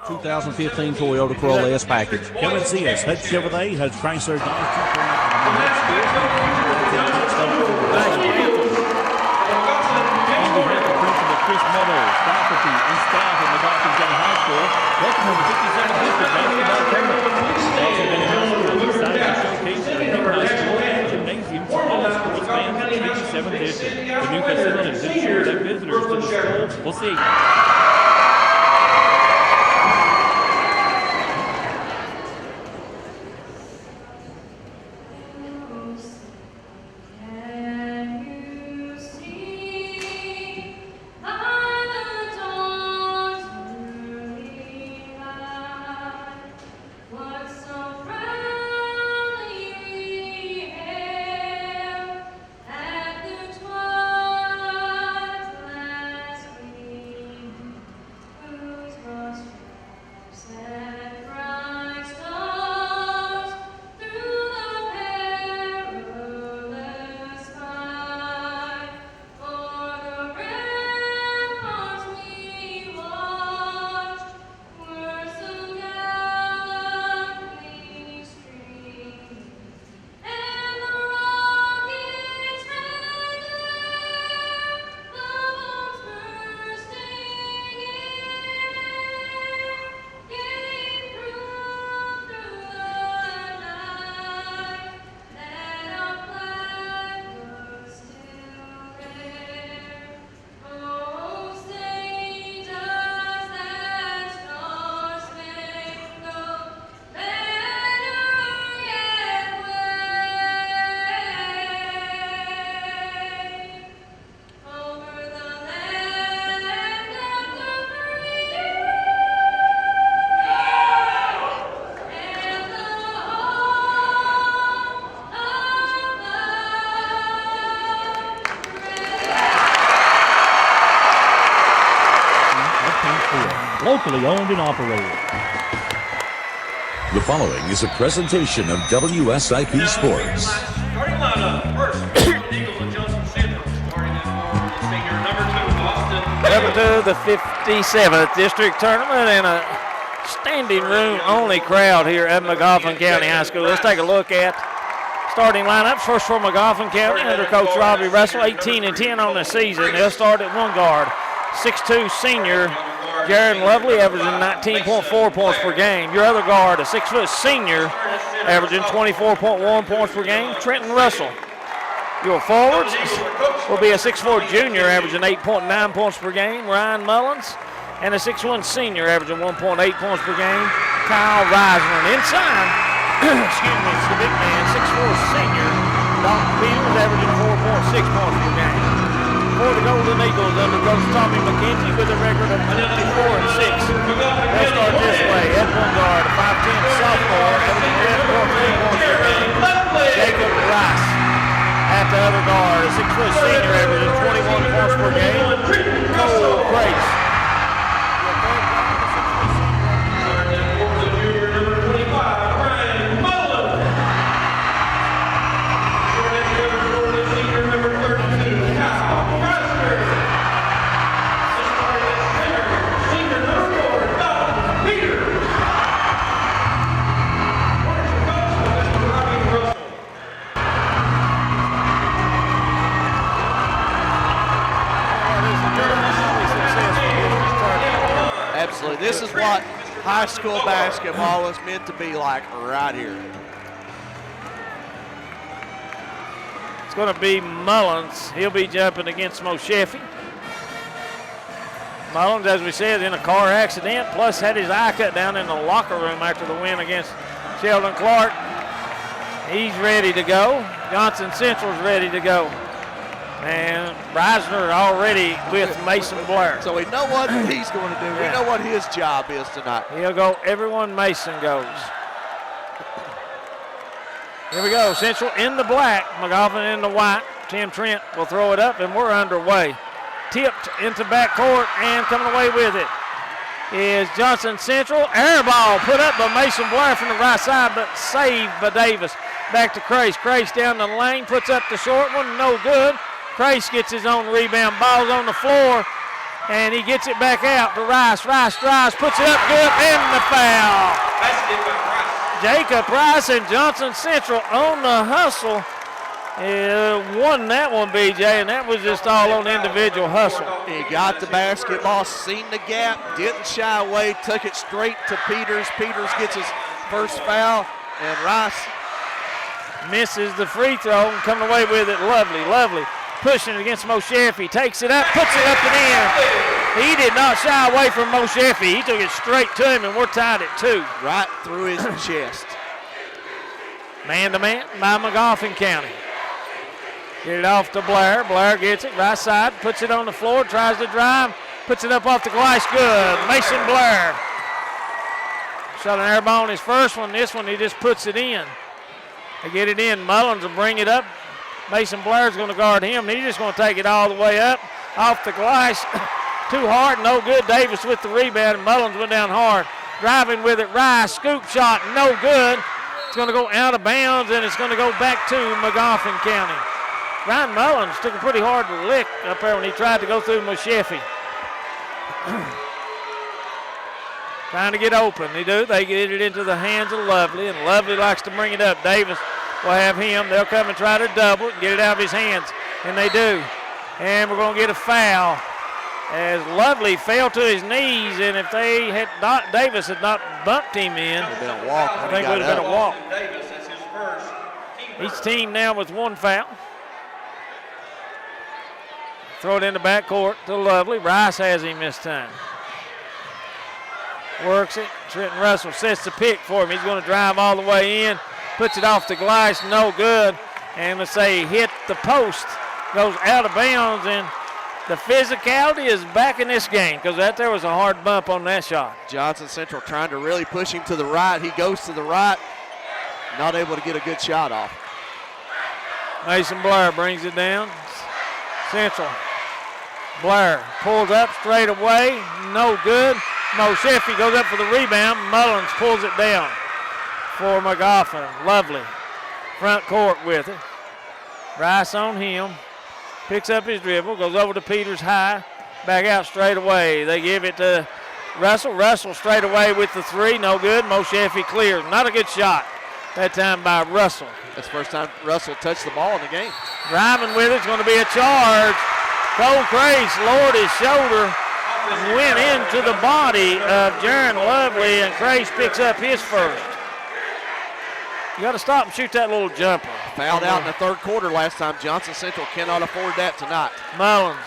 2015 Toyota Corolla S package. Come and see us. Hud Chevrolet, Hud Chrysler, Chris Meadows, faculty and staff at Magoffin County High School. Welcome to the 57th District Basketball Tournament. Also been announced to excited to showcase their new high school gymnasium for all sports fans in the 57th District. The new facilities ensure that visitors to the school will see. Locally owned and operated. The following is a presentation of WSIP Sports. Starting lineup, first, Eagles and Johnson Central. Starting this morning, the senior number 2, Boston. Welcome to the 57th District Tournament and a standing room only crowd here at Magoffin County High School. Let's take a look at starting lineups. First for Magoffin County under Coach Robbie Russell, 18-10 on the season. They'll start at one guard, 6'2" senior Jared Lovely, averaging 19.4 points per game. Your other guard, a 6' senior, averaging 24.1 points per game, Trenton Russell. Your forwards will be a 6'4" junior, averaging 8.9 points per game, Ryan Mullins, and a 6'1" senior, averaging 1.8 points per game, Kyle Reisner. And inside, it's the big man, 6'4" senior, Dalton Peters, averaging 4.6 points per game. For the Golden Eagles under Coach Tommy McKenzie with a record of 24-6. They'll start this way. At one guard, a 5'10" sophomore, averaging 11.3 points per game, Jacob Rice. At the other guard, a 6' senior, averaging 21 points per game, Cole Grace. This is what high school basketball was meant to be like right here. It's going to be Mullins. He'll be jumping against Mosheffy. Mullins, as we said, in a car accident, plus had his eye cut down in the locker room after the win against Sheldon Clark. He's ready to go. Johnson Central's ready to go. And Reisner already with Mason Blair. So we know what he's going to do. We know what his job is tonight. He'll go everyone Mason goes. Here we go. Central in the black, Magoffin in the white. Tim Trent will throw it up, and we're underway. Tipped into backcourt and coming away with it is Johnson Central. Air ball put up by Mason Blair from the right side, but saved by Davis. Back to Crace. Crace down the lane, puts up the short one, no good. Crace gets his own rebound. Ball's on the floor. And he gets it back out to Rice. Rice drives, puts it up good, and the foul. Basket by Price. Jacob Rice and Johnson Central on the hustle. Won that one, BJ, and that was just all on individual hustle. He got the basketball, seen the gap, didn't shy away, took it straight to Peters. Peters gets his first foul, and Rice misses the free throw and coming away with it. Lovely, lovely. Pushing it against Moshefi, takes it up, puts it up and in. He did not shy away from Moshefi. He took it straight to him, and we're tied at 2. right through his chest. Man-to-man by Magoffin County. Get it off to Blair. Blair gets it, right side, puts it on the floor, tries to drive, puts it up off the glass. Good. Mason Blair. Shot an air ball on his first one. This one, he just puts it in. They get it in. Mullins will bring it up. Mason Blair's going to guard him. He's just going to take it all the way up, off the glass. Too hard, no good. Davis with the rebound, and Mullins went down hard. Driving with it, Rice, scoop shot, no good. It's going to go out of bounds, and it's going to go back to Magoffin County. Ryan Mullins took a pretty hard lick up there when he tried to go through Moshefi. Trying to get open. They do. They get it into the hands of Lovely, and Lovely likes to bring it up. Davis will have him. They'll come and try to double it and get it out of his hands, and they do. And we're going to get a foul as Lovely fell to his knees, and if they had not, Davis had not bumped him in, Would have been a walk. I think it would have been a walk. Davis, that's his first. Each team now with 1 foul. Throw it in the backcourt to Lovely. Rice has him this time. Works it. Trenton Russell sets the pick for him. He's going to drive all the way in. Puts it off the glass. No good. And let's say hit the post. Goes out of bounds. And the physicality is back in this game because that there was a hard bump on that shot. Johnson Central trying to really push him to the right. He goes to the right. Not able to get a good shot off. Mason Blair brings it down. Central. Blair pulls up straight away. No good. Moshefi goes up for the rebound. Mullins pulls it down for Magoffin. Lovely. Front court with it. Rice on him. Picks up his dribble. Goes over to Peters high. Back out straight away. They give it to Russell. Russell straight away with the 3. No good. Moshefi clears. Not a good shot that time by Russell. That's the first time Russell touched the ball in the game. Driving with it's going to be a charge. Cole Crace lowered his shoulder, went into the body of Jaron Lovely, and Crace picks up his first. You got to stop and shoot that little jumper. Fouled out in the third quarter last time. Johnson Central cannot afford that tonight. Mullins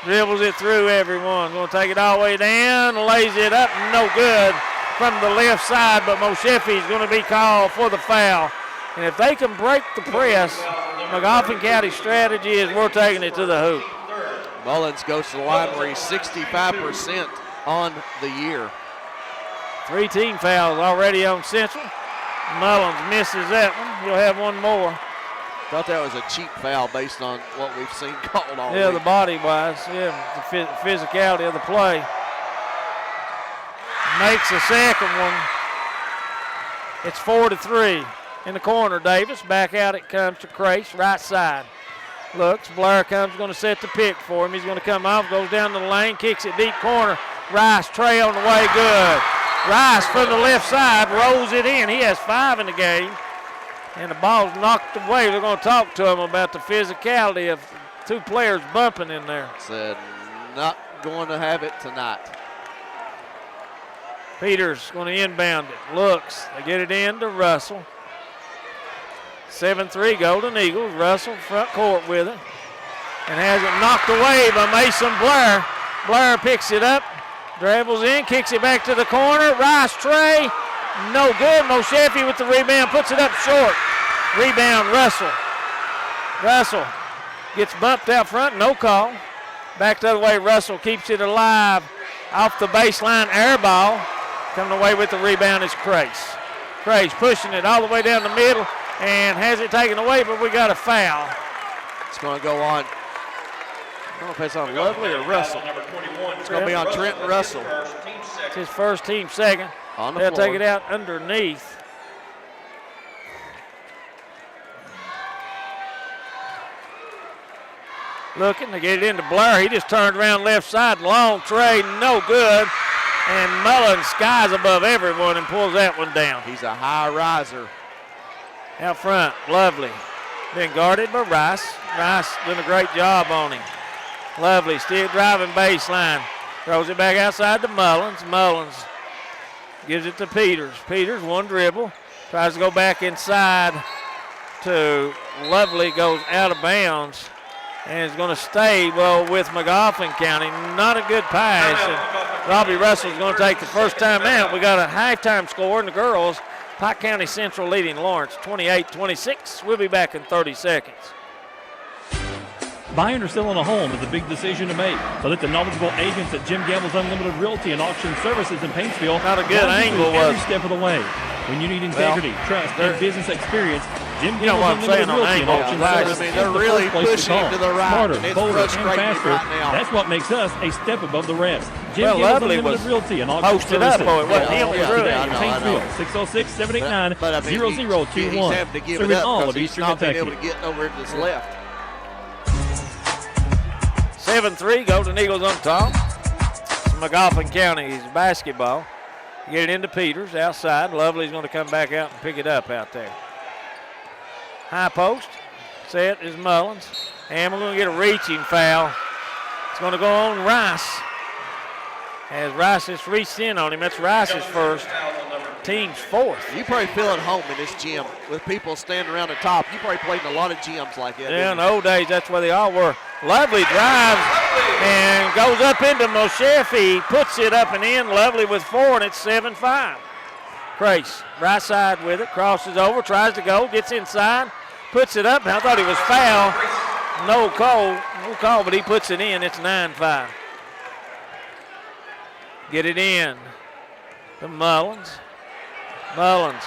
dribbles it through everyone. Going to take it all the way down, lays it up, no good from the left side, but Moshefi is going to be called for the foul. And if they can break the press, Magoffin County's strategy is we're taking it to the hoop. Mullins goes to the line where he's 65% on the year. 3 team fouls already on Central. Mullins misses that one. He'll have one more. Thought that was a cheap foul based on what we've seen called all Yeah, week. the body-wise, yeah, the physicality of the play. Makes the second one. It's 4-3. In the corner, Davis. Back out it comes to Crace, right side. Looks, Blair comes, going to set the pick for him. He's going to come off, goes down the lane, kicks it deep corner. Rice, Trey on the way, good. Rice from the left side, rolls it in. He has 5 in the game. And the ball's knocked away. They're going to talk to him about the physicality of 2 players bumping in there. Said not going to have it tonight. Peters going to inbound it. Looks, they get it in to Russell. 7-3 Golden Eagles. Russell front court with it. And has it knocked away by Mason Blair. Blair picks it up, dribbles in, kicks it back to the corner. Rice Trey, no good. Moshefi with the rebound, puts it up short. Rebound Russell. Russell gets bumped out front, no call. Back the other way, Russell keeps it alive. Off the baseline, air ball. Coming away with the rebound is Crace. Crace pushing it all the way down the middle and has it taken away, but we got a foul. It's going to go on. I don't know if it's on Lovely or Russell. It's going to be on Trenton Russell. It's his first team second. On the They'll floor. take it out underneath. Looking to get it into Blair. He just turned around left side. Long tray, no good. And Mullins skies above everyone and pulls that one down. He's a high riser. Out front, Lovely. Been guarded by Rice. Rice doing a great job on him. Lovely still driving baseline. Throws it back outside to Mullins. Mullins gives it to Peters. Peters, one dribble. Tries to go back inside to Lovely. Goes out of bounds. And is going to stay, with Magoffin County. Not a good pass. And Robbie Russell's going to take the first time out. We got a halftime score in the girls. Pike County Central leading Lawrence 28-26. We'll be back in 30 seconds. Buying or selling a home is a big decision to make. So let the knowledgeable agents at Jim Gamble's Unlimited Realty and Auction Services in Paintsville not a good angle every was step of the way. When you need integrity, trust, and business experience, Jim you know Gamble's what I'm saying Unlimited on Realty and angle. Auction Right. Services they're is the really first place pushing to call. to the right, Smarter, and it's bolder, and frustrating faster. right now. That's what makes us a step above the rest. Jim Well, Gamble's Lovely Unlimited was Realty and Auction posted up, Services. it wasn't him, it was Today Rudy. in I know. Paintsville, 606-789-0021. He's having to give it Serving up all because of he's Eastern not been Kentucky. able to get over to his left. 7-3, Golden Eagles on top. It's Magoffin County's basketball. Get it into Peters outside. Lovely's going to come back out and pick it up out there. High post. Set is Mullins. And we're going to get a reaching foul. It's going to go on Rice. As Rice has reached in on him. That's Rice's first. Team's fourth. You probably feel at home in this gym with people standing around the top. You probably played in a lot of gyms like that. Yeah, in the old days, that's where they all were. Lovely drives and goes up into Moshefi. Puts it up and in. Lovely with 4, and it's 7-5. Crace, right side with it. Crosses over, tries to go, gets inside, puts it up. I thought he was foul. No call, but he puts it in. It's 9-5. Get it in to Mullins. Mullins,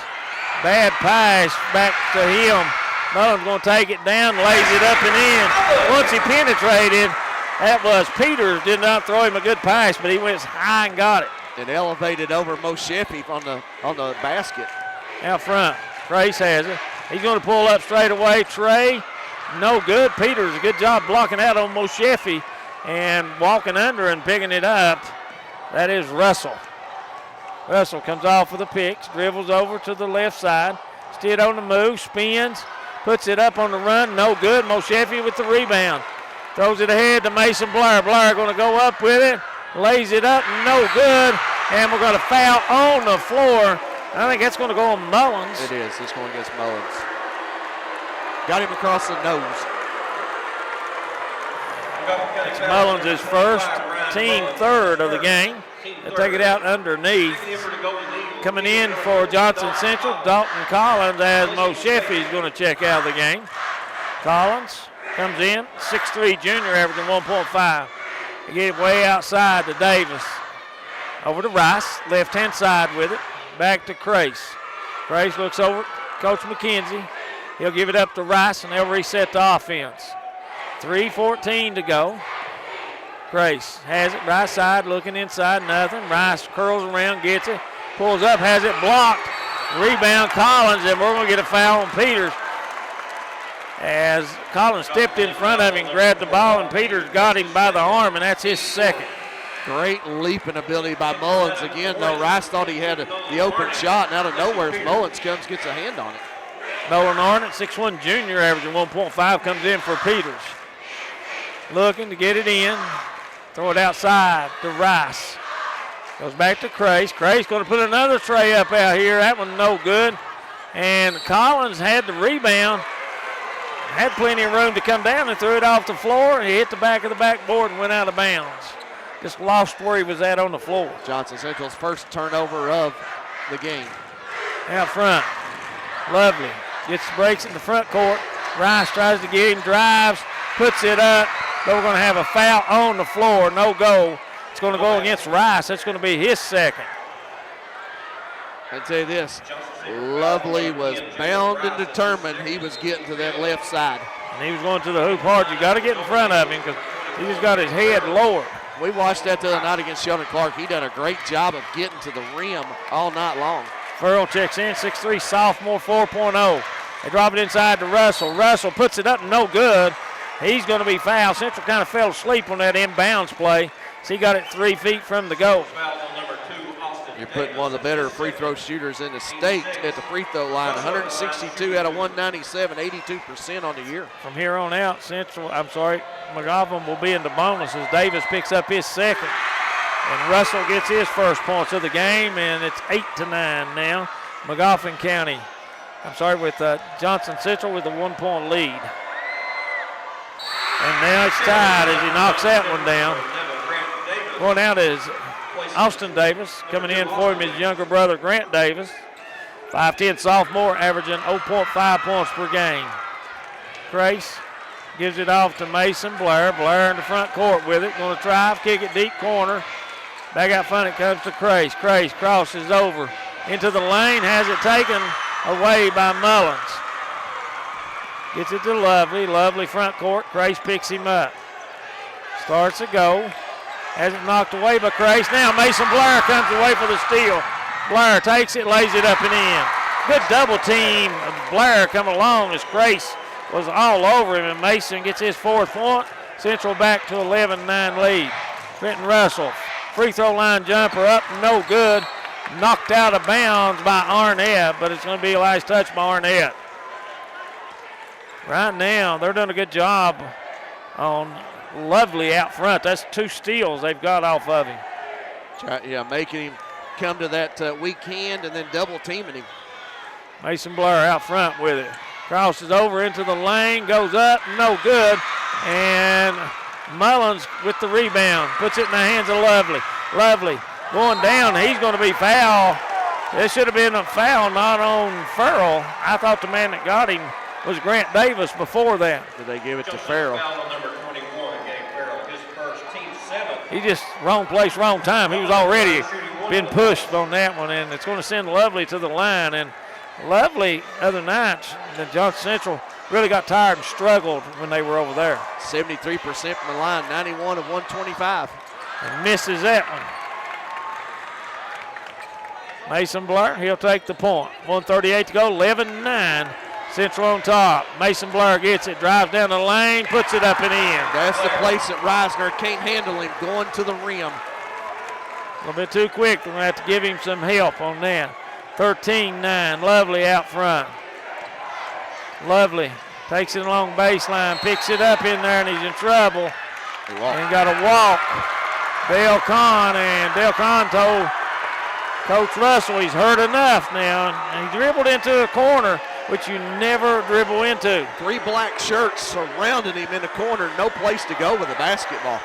bad pass back to him. Mullins going to take it down, lays it up and in. Once he penetrated, that was Peters. Did not throw him a good pass, but he went high and got it. And elevated over Moshefi on the basket. Out front, Trace has it. He's going to pull up straight away. Trey, no good. Peters, a good job blocking out on Moshefi and walking under and picking it up. That is Russell. Russell comes off with the picks, dribbles over to the left side. Still on the move, spins, puts it up on the run, no good. Moshefi with the rebound. Throws it ahead to Mason Blair. Blair going to go up with it, lays it up, no good. And we're going to foul on the floor. I think that's going to go on Mullins. It is. It's going against Mullins. Got him across the nose. It's Mullins' first, team third of the game. They'll take it out underneath. Coming in for Johnson Central, Dalton Collins, as Moshefi is going to check out of the game. Collins comes in, 6'3", junior, averaging 1.5. They get it way outside to Davis. Over to Rice, left-hand side with it. Back to Crace. Crace looks over Coach McKenzie. He'll give it up to Rice, and they'll reset the offense. 3:14 to go. Crace has it, right side, looking inside, nothing. Rice curls around, gets it, pulls up, has it blocked. Rebound Collins, and we're going to get a foul on Peters. As Collins stepped in front of him, grabbed the ball, and Peters got him by the arm, and that's his second. Great leaping ability by Mullins. Again, though, Rice thought he had the open shot, and out of nowhere, Mullins comes, gets a hand on it. Nolan Arnott, 6'1", junior, averaging 1.5, comes in for Peters. Looking to get it in. Throw it outside to Rice. Goes back to Crace. Crace going to put another tray up out here. That one no good. And Collins had the rebound. Had plenty of room to come down and threw it off the floor. He hit the back of the backboard and went out of bounds. Just lost where he was at on the floor. Johnson Central's first turnover of the game. Out front. Lovely. Breaks in the front court. Rice tries to get him, drives, puts it up. But we're going to have a foul on the floor, no goal. It's going to go against Rice. That's going to be his second. I'll tell you this, Lovely was bound and determined he was getting to that left side. And he was going to the hoop hard. You got to get in front of him because he just got his head lowered. We watched that the other night against Sheldon Clark. He done a great job of getting to the rim all night long. Furl checks in, 6'3", sophomore, 4.0. They drop it inside to Russell. Russell puts it up, no good. He's going to be fouled. Central kind of fell asleep on that inbounds play. So he got it 3 feet from the goal. You're putting one of the better free throw shooters in the state at the free throw line. 162 out of 197, 82% on the year. From here on out, Magoffin will be in the bonus as Davis picks up his second. And Russell gets his first points of the game, and it's 8-9 now. Magoffin County, with Johnson Central with a 1-point lead. And now it's tied as he knocks that one down. Going out is Austin Davis. Coming in for him his younger brother, Grant Davis. 5'10" sophomore, averaging 0.5 points per game. Grace gives it off to Mason Blair. Blair in the front court with it. Going to drive, kick it deep corner. Back out front it comes to Grace. Grace crosses over into the lane, has it taken away by Mullins. Gets it to Lovely. Lovely front court. Grace picks him up. Starts to go. Has it knocked away by Grace. Now Mason Blair comes away for the steal. Blair takes it, lays it up and in. Good double team of Blair coming along as Grace was all over him, and Mason gets his 4th point. Central back to 11-9 lead. Trenton Russell, free throw line jumper up, no good. Knocked out of bounds by Arnett, but it's going to be a last touch by Arnett. Right now, they're doing a good job on Lovely out front. That's 2 steals they've got off of him. Yeah, making him come to that weak hand and then double teaming him. Mason Blair out front with it. Crosses over into the lane, goes up, no good. And Mullins with the rebound, puts it in the hands of Lovely. Lovely going down, he's going to be fouled. This should have been a foul, not on Farrell. I thought the man that got him was Grant Davis before that. Did they give it to Farrell? He just wrong place, wrong time. He was already been pushed on that one, and it's going to send Lovely to the line. And Lovely, other night, the Johnson Central really got tired and struggled when they were over there. 73% from the line, 91 of 125. And misses that one. Mason Blair, he'll take the point. 1:38 to go, 11-9. Central on top. Mason Blair gets it, drives down the lane, puts it up and in. That's the place that Reisner can't handle him, going to the rim. A little bit too quick. We're going to have to give him some help on that. 13-9, Lovely out front. Lovely takes it along baseline, picks it up in there, and he's in trouble. And got a walk. Dale Kahn, and Dale Kahn told Coach Russell he's hurt enough now. And he dribbled into a corner, which you never dribble into. 3 black shirts surrounding him in the corner, no place to go with a basketball.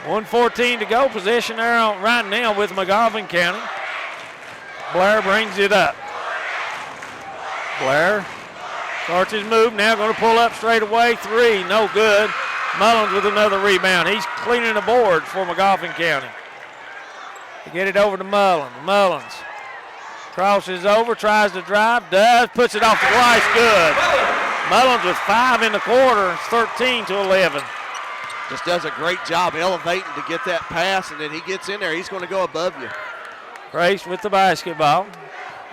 1:14 to go, possession there right now with Magoffin County. Blair brings it up. Blair starts his move, now going to pull up straight away, 3, no good. Mullins with another rebound. He's cleaning the board for Magoffin County. They get it over to Mullins. Mullins crosses over, tries to drive, does, puts it off the glass, good. Mullins with 5 in the quarter, it's 13-11. Just does a great job elevating to get that pass, and then he gets in there, he's going to go above you. Grace with the basketball.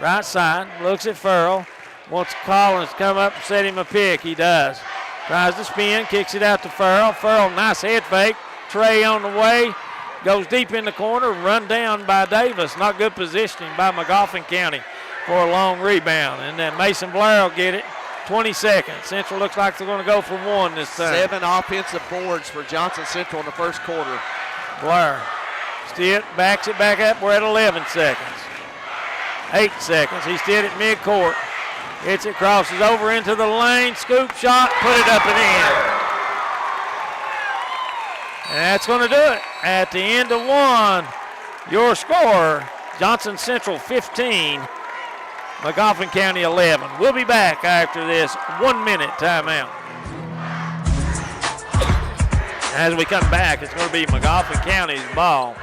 Right side, looks at Farrell. Wants Collins to come up and set him a pick. He does. Tries to spin, kicks it out to Farrell. Farrell, nice head fake. Trey on the way. Goes deep in the corner, run down by Davis. Not good positioning by Magoffin County for a long rebound. And then Mason Blair will get it. 20 seconds. Central looks like they're going to go for 1 this time. 7 offensive boards for Johnson Central in the first quarter. Blair still backs it back up. We're at 11 seconds. 8 seconds. He's still at midcourt. Hits it, crosses over into the lane. Scoop shot, put it up and in. And that's going to do it. At the end of 1, your score, Johnson Central 15, Magoffin County 11. We'll be back after this 1-minute timeout. As we come back, it's going to be Magoffin County's ball.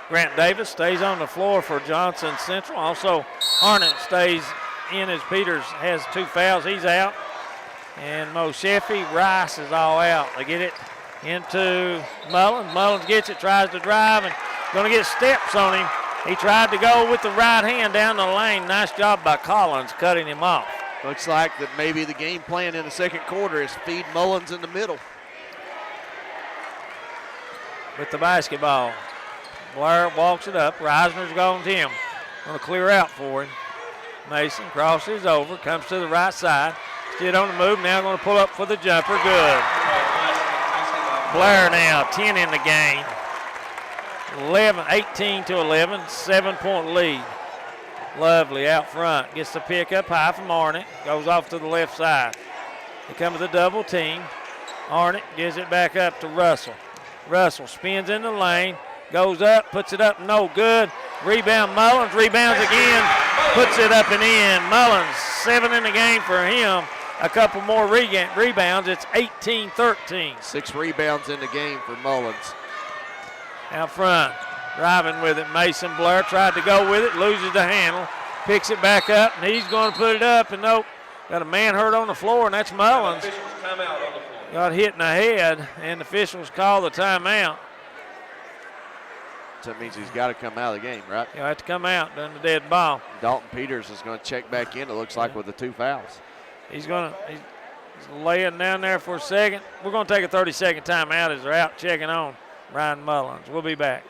Grant Davis stays on the floor for Johnson Central. Also, Hornets stays in as Peters has 2 fouls. He's out. And Mo Sheffy, Rice is all out. They get it into Mullins. Mullins gets it, tries to drive, and going to get steps on him. He tried to go with the right hand down the lane. Nice job by Collins cutting him off. Looks like that maybe the game plan in the second quarter is feed Mullins in the middle. With the basketball. Blair walks it up. Reisner's gone to him. Going to clear out for him. Mason crosses over, comes to the right side. Still on the move, now going to pull up for the jumper. Good. Blair now 10 in the game. 18-11, 7-point lead. Lovely out front. Gets the pick up high from Arnott. Goes off to the left side. They come to the double team. Arnott gives it back up to Russell. Russell spins in the lane. Goes up, puts it up, no good. Rebound Mullins, rebounds again. Puts it up and in. Mullins, 7 in the game for him. A couple more rebounds. It's 18-13. 6 rebounds in the game for Mullins. Out front, driving with it. Mason Blair tried to go with it, loses the handle, picks it back up, and he's going to put it up, and nope. Got a man hurt on the floor, and that's Mullins. Got hit in the head, and the officials call the timeout. So that means he's got to come out of the game, right? He'll have to come out, done the dead ball. Dalton Peters is going to check back in, it looks like, with the 2 fouls. He's laying down there for a second. We're going to take a 30-second timeout as they're out checking on Ryan Mullins. We'll be back.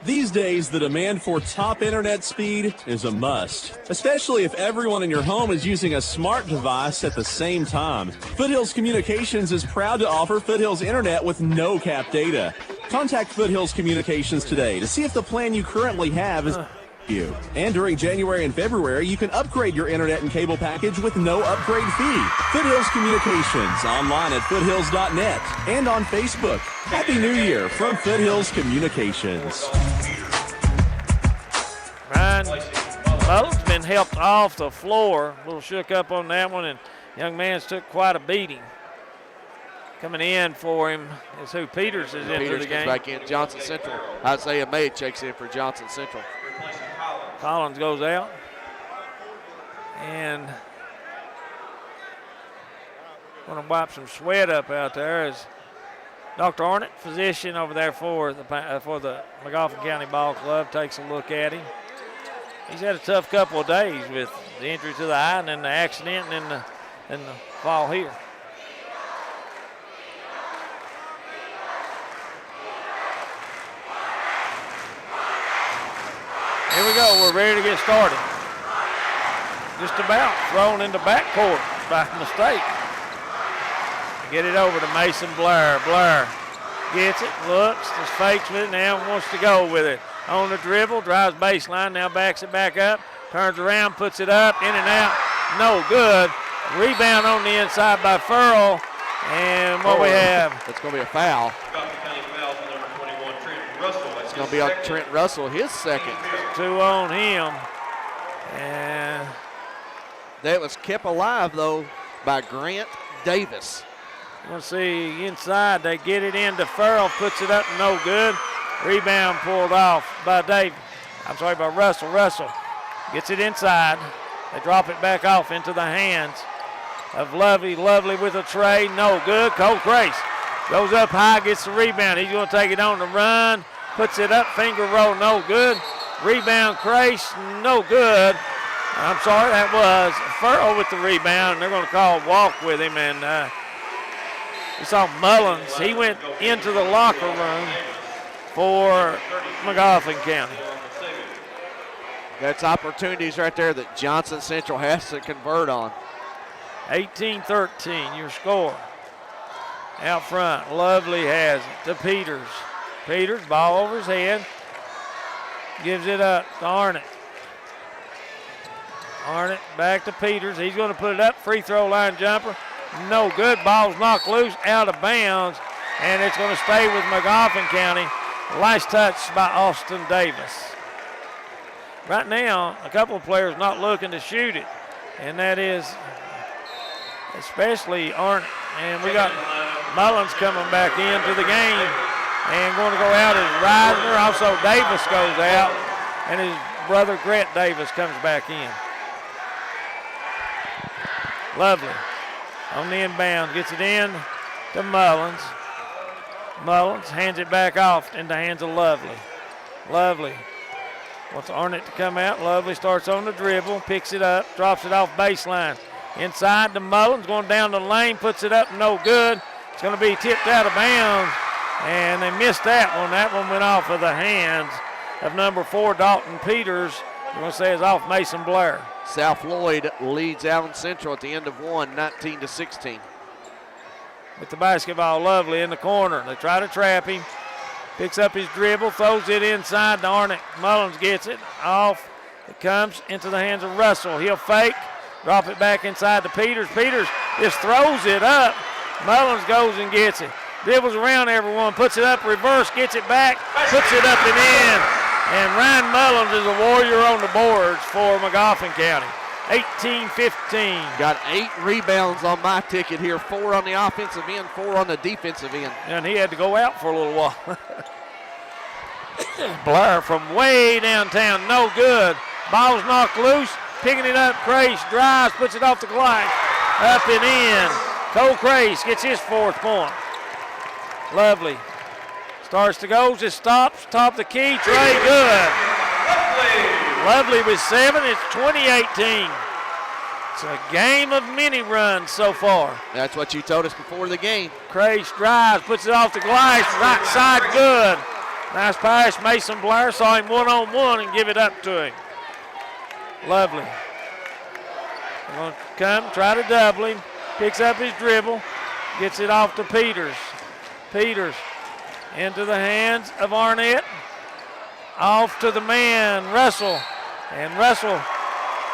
These days, the demand for top internet speed is a must, especially if everyone in your home is using a smart device at the same time. Foothills Communications is proud to offer Foothills Internet with no cap data. Contact Foothills Communications today to see if the plan you currently have is you. And during January and February, you can upgrade your internet and cable package with no upgrade fee. Foothills Communications, online at foothills.net and on Facebook. Happy New Year from Foothills Communications. Ryan Mullins been helped off the floor. A little shook up on that one, and young man's took quite a beating. Coming in for him is who Peters is into the game. Peters back in. Johnson Central. Isaiah May checks in for Johnson Central. Collins goes out. And going to wipe some sweat up out there as Dr. Arnott, physician over there for the Magoffin County Ball Club, takes a look at him. He's had a tough couple of days with the injury to the eye and then the accident and then the fall here. Here we go, we're ready to get started. Just about thrown into backcourt by mistake. Get it over to Mason Blair. Blair gets it, looks, just fakes with it now, wants to go with it. On the dribble, drives baseline, now backs it back up, turns around, puts it up, in and out, no good. Rebound on the inside by Furl, and what we have. It's going to be a foul. It's going to be on Trent Russell, his second. 2 on him. And that was kept alive, though, by Grant Davis. we'll see inside. They get it into Furl, puts it up, no good. Rebound pulled off by Russell. Russell gets it inside. They drop it back off into the hands of Lovely. Lovely with a tray, no good. Cole Grace goes up high, gets the rebound. He's going to take it on the run, puts it up, finger roll, no good. Rebound, Grace, no good. I'm sorry, that was Furl with the rebound, and they're going to call a walk with him. And we saw Mullins. He went into the locker room for Magoffin County. That's opportunities right there that Johnson Central has to convert on. 18-13, your score. Out front, Lovely has it to Peters. Peters, ball over his head. Gives it up to Arnott. Arnott back to Peters. He's going to put it up. Free throw line jumper. No good. Ball's knocked loose, out of bounds, and it's going to stay with Magoffin County. Last touch by Austin Davis. Right now, a couple of players not looking to shoot it, and that is especially Arnott. And we got Mullins coming back into the game, and going to go out as Reisner. Also, Davis goes out, and his brother Grant Davis comes back in. Lovely. On the inbound, gets it in to Mullins. Mullins hands it back off in the hands of Lovely. Lovely wants Arnott to come out. Lovely starts on the dribble, picks it up, drops it off baseline. Inside to Mullins, going down the lane, puts it up, no good. It's going to be tipped out of bounds, and they missed that one. That one went off of the hands of number 4, Dalton Peters. We're going to say it's off Mason Blair. South Floyd leads Allen Central at the end of one, 19-16. With the basketball, Lovely in the corner. They try to trap him. Picks up his dribble, throws it inside to Arnett. Mullins gets it off. It comes into the hands of Russell. He'll fake, drop it back inside to Peters. Peters just throws it up. Mullins goes and gets it. Dribbles around everyone, puts it up, reverse, gets it back, puts it up and in. And Ryan Mullins is a warrior on the boards for Magoffin County. 18-15. Got 8 rebounds on my ticket here, 4 on the offensive end, 4 on the defensive end. And he had to go out for a little while. Blair from way downtown, no good. Ball's knocked loose, picking it up, Crace drives, puts it off the glass, up and in. Cole Crace gets his 4th point. Lovely. Starts to go, just stops, top of the key, Trey good. Lovely with 7, it's 20-18. It's a game of mini runs so far. That's what you told us before the game. Crace drives, puts it off the glass, right side good. Nice pass, Mason Blair saw him one-on-one and give it up to him. Lovely. They're going to come, try to double him, picks up his dribble, gets it off to Peters. Peters into the hands of Arnett. Off to the man, Russell. And Russell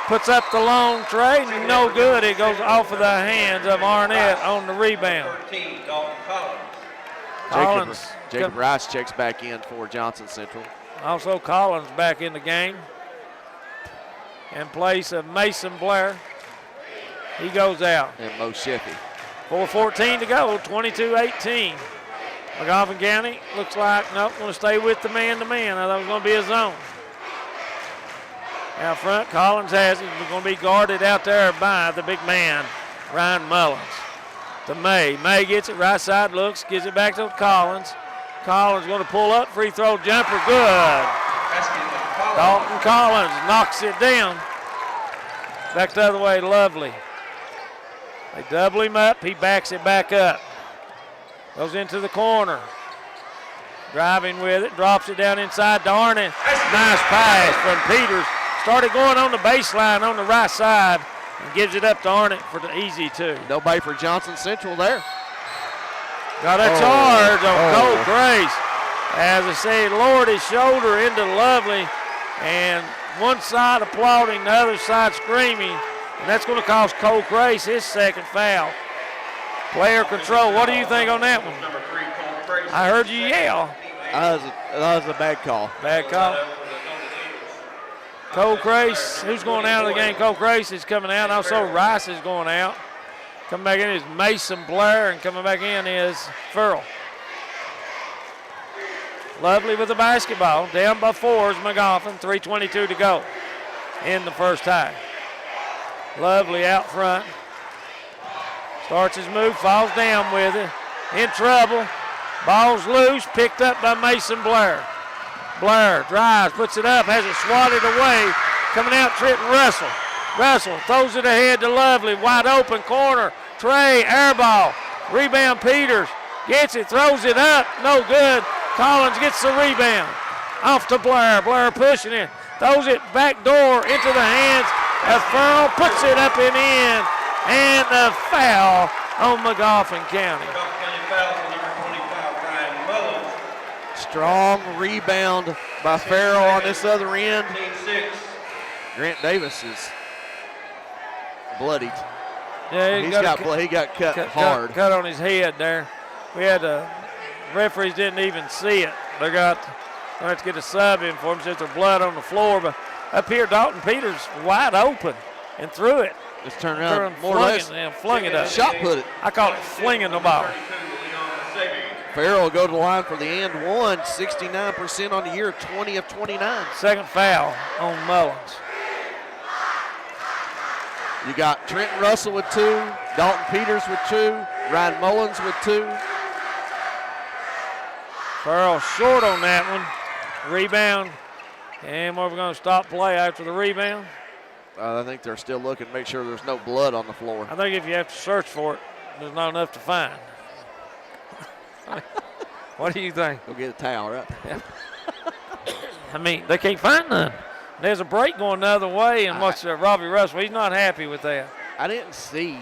puts up the long tray, no good. It goes off of the hands of Arnett on the rebound. Collins. Jacob Rice checks back in for Johnson Central. Also Collins back in the game in place of Mason Blair. He goes out. And Mo Sheffy. 4:14 to go, 22-18. Magoffin County looks like, nope, going to stay with the man-to-man. I thought it was going to be a zone. Out front, Collins has it. We're going to be guarded out there by the big man, Ryan Mullins. To May. May gets it, right side, looks, gives it back to Collins. Collins going to pull up, free throw jumper, good. Dalton Collins knocks it down. Back the other way, Lovely. They double him up, he backs it back up. Goes into the corner. Driving with it, drops it down inside to Arnett. Nice pass from Peters. Started going on the baseline on the right side and gives it up to Arnett for the easy 2. Nobody for Johnson Central there. Got a charge on Cole Grace. As I say, lowered his shoulder into Lovely, and one side applauding, the other side screaming, and that's going to cost Cole Grace his 2nd foul. Player control. What do you think on that one? I heard you yell. That was a bad call. Bad call. Cole Grace, who's going out of the game? Cole Grace is coming out. Also, Rice is going out. Coming back in is Mason Blair, and coming back in is Farrell. Lovely with the basketball. Down by 4 is Magoffin. 3:22 to go in the first half. Lovely out front. Starts his move, falls down with it. In trouble. Ball's loose, picked up by Mason Blair. Blair drives, puts it up, has it swatted away. Coming out, Trenton Russell. Russell throws it ahead to Lovely. Wide open corner. Trey, air ball. Rebound Peters. Gets it, throws it up. No good. Collins gets the rebound. Off to Blair. Blair pushing it. Throws it back door into the hands of Farrell. Puts it up and in. And a foul on Magoffin County. Strong rebound by Farrell on this other end. Grant Davis is bloodied. Yeah, he got cut hard. Cut on his head there. We had referees didn't even see it. They got going to have to get a sub in for him since there's blood on the floor. But up here, Dalton Peters wide open and threw it. Just turned around, more or less. Flung it up. Shot put it. I call it flinging the ball. Farrell will go to the line for the and one. 69% on the year, 20 of 29. 2nd foul on Mullins. You got Trenton Russell with 2, Dalton Peters with 2, Ryan Mullins with 2. Farrell short on that one. Rebound. And we're going to stop play after the rebound. I think they're still looking to make sure there's no blood on the floor. I think if you have to search for it, there's not enough to find. What do you think? Go get a towel, right? Yeah. I mean, they can't find none. There's a break going the other way, and what's Robbie Russell? He's not happy with that. I didn't see.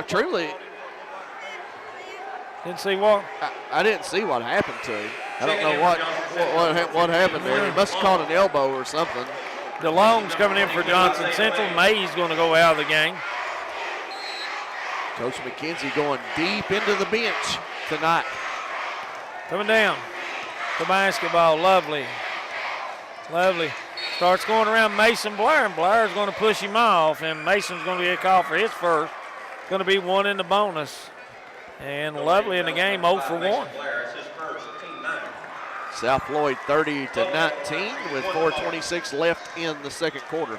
Truly. Didn't see what? I didn't see what happened to him. I don't know what happened there. He must have caught an elbow or something. DeLong's coming in for Johnson Central. May's going to go out of the game. Coach McKenzie going deep into the bench tonight. Coming down to basketball. Lovely. Starts going around Mason Blair, and Blair's going to push him off, and Mason's going to get a call for his first. Going to be one in the bonus. And Lovely in the game, 0 for 1. South Floyd 30-19 with 4:26 left in the second quarter.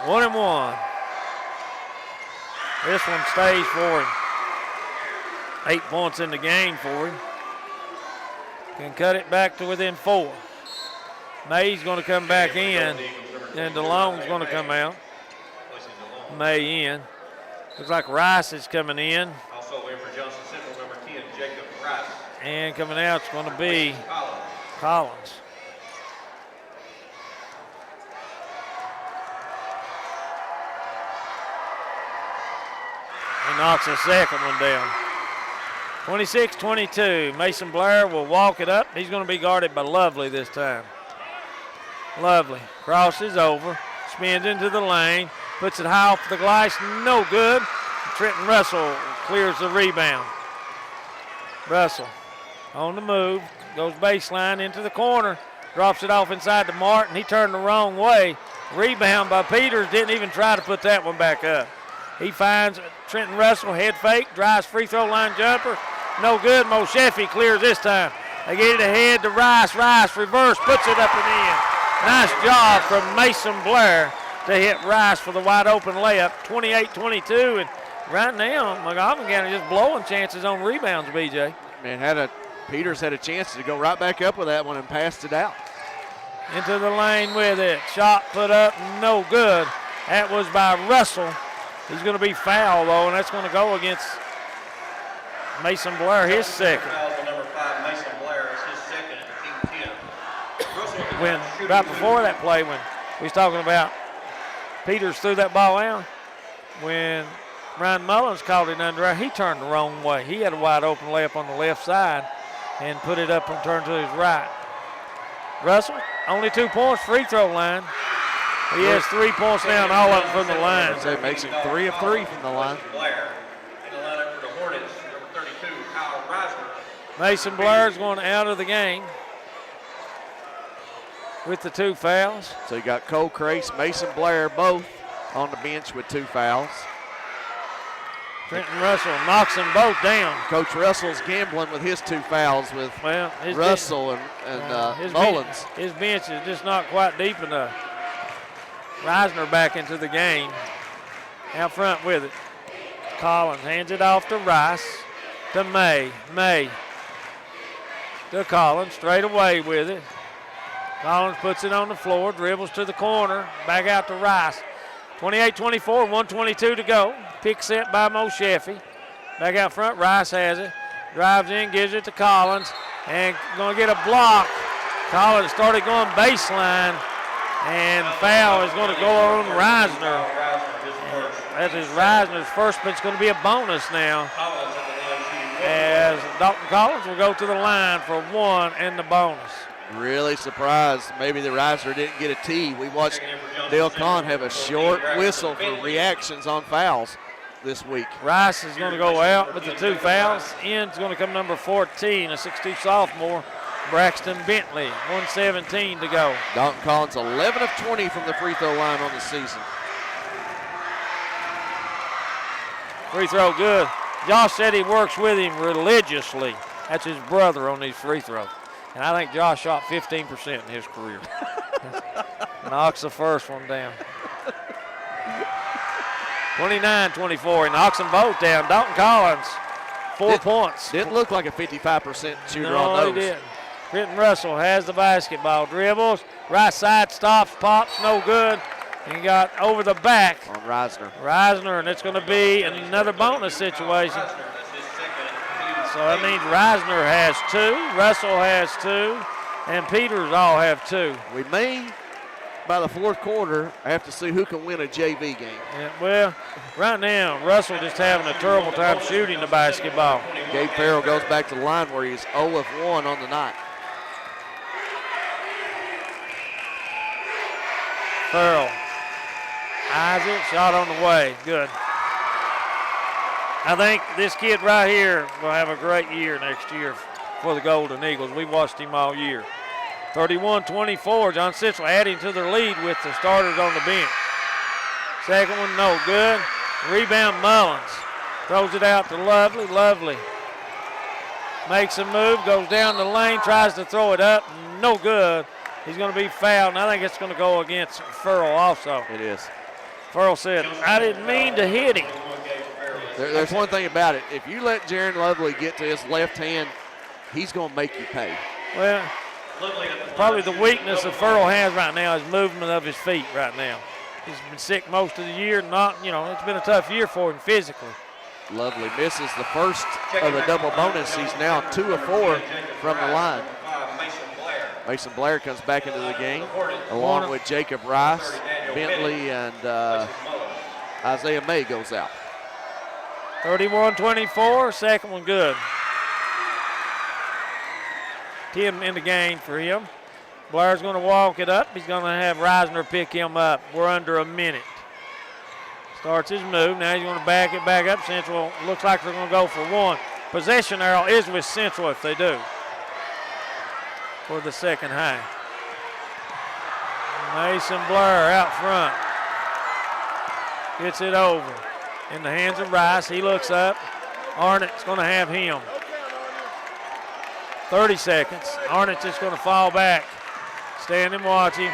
1-1. This one stays for him. 8 points in the game for him. Can cut it back to within 4. May's going to come back in, and DeLong's going to come out. May in. Looks like Rice is coming in. Also in for Johnson Central, number 10, Jacob Rice. And coming out is going to be Collins. He knocks the second one down. 26-22. Mason Blair will walk it up. He's going to be guarded by Lovely this time. Lovely. Crosses over. Spins into the lane. Puts it high off the glass. No good. Trenton Russell clears the rebound. Russell on the move. Goes baseline into the corner. Drops it off inside to Martin. He turned the wrong way. Rebound by Peters. Didn't even try to put that one back up. He finds Trenton Russell. Head fake. Drives free throw line jumper. No good. Moshefi clears this time. They get it ahead to Rice. Rice reverse. Puts it up and in. Nice job from Mason Blair to hit Rice for the wide open layup. 28-22. And right now, Magoffin County just blowing chances on rebounds, BJ. Man, Peters had a chance to go right back up with that one and passed it out. Into the lane with it. Shot put up, no good. That was by Russell. He's going to be fouled, though, and that's going to go against Mason Blair, his second. Number 5, Mason Blair, is his second at team 10. Right before that play, when we was talking about Peters threw that ball out, when Ryan Mullins called it under, he turned the wrong way. He had a wide open layup on the left side and put it up and turned to his right. Russell, only 2 points, free throw line. He has 3 points now and all of them from the line. So it makes him 3 of 3 from the line. Blair in the lineup for the Hornets, number 32, Kyle Reisner. Mason Blair is going out of the game with the 2 fouls. So you got Cole Crace, Mason Blair both on the bench with 2 fouls. Trenton Russell knocks them both down. Coach Russell's gambling with his 2 fouls with Russell and Mullins. His bench is just not quite deep enough. Reisner back into the game. Out front with it. Collins hands it off to Rice. To May. May to Collins. Straight away with it. Collins puts it on the floor. Dribbles to the corner. Back out to Rice. 28-24. 1:22 to go. Pick set by Moshefi. Back out front. Rice has it. Drives in. Gives it to Collins. And going to get a block. Collins started going baseline. And foul is going to go on Reisner. That is Reisner's first, but it's going to be a bonus now. As Dalton Collins will go to the line for 1 and the bonus. Really surprised maybe the Reisner didn't get a tee. We watched Dale Kahn have a short whistle for reactions on fouls this week. Rice is going to go out with the 2 fouls. In's going to come number 14, a 6'2 sophomore. Braxton Bentley, 1:17 to go. Dalton Collins, 11 of 20 from the free throw line on the season. Free throw good. Josh said he works with him religiously. That's his brother on these free throws. And I think Josh shot 15% in his career. Knocks the first one down. 29-24, he knocks them both down. Dalton Collins, 4 points. Didn't look like a 55% shooter no, on those. He didn't. Britton Russell has the basketball, dribbles, right side stops, pops, no good. He got over the back. On Reisner, and it's going to be another bonus situation. So that means Reisner has 2, Russell has 2, and Peters all have 2. We may, by the fourth quarter, have to see who can win a JV game. Yeah, well, right now, Russell just having a terrible time shooting the basketball. Gabe Farrell goes back to the line where he's 0 of 1 on the night. Farrell eyes it, shot on the way, good. I think this kid right here will have a great year next year for the Golden Eagles. We watched him all year. 31-24, John Central adding to their lead with the starters on the bench. Second one, no good. Rebound, Mullins. Throws it out to Lovely. Makes a move, goes down the lane, tries to throw it up, no good. He's going to be fouled, and I think it's going to go against Farrell also. It is. Farrell said, I didn't mean to hit him. There's one thing about it. If you let Jaron Lovely get to his left hand, he's going to make you pay. Well, probably the weakness that Farrell has right now is movement of his feet right now. He's been sick most of the year. It's been a tough year for him physically. Lovely misses the first of the double bonus. He's now 2 of 4 from the line. Mason Blair comes back into the game along with Jacob Rice, Bentley, and Isaiah May goes out. 31-24, second one good. 10 in the game for him. Blair's going to walk it up. He's going to have Reisner pick him up. We're under a minute. Starts his move. Now he's going to back it back up. Central looks like they're going to go for 1. Possession arrow is with Central if they do. For the second high. Mason Blair out front. Gets it over in the hands of Rice. He looks up. Hornets going to have him. 30 seconds. Hornets just going to fall back. Stand and watch him.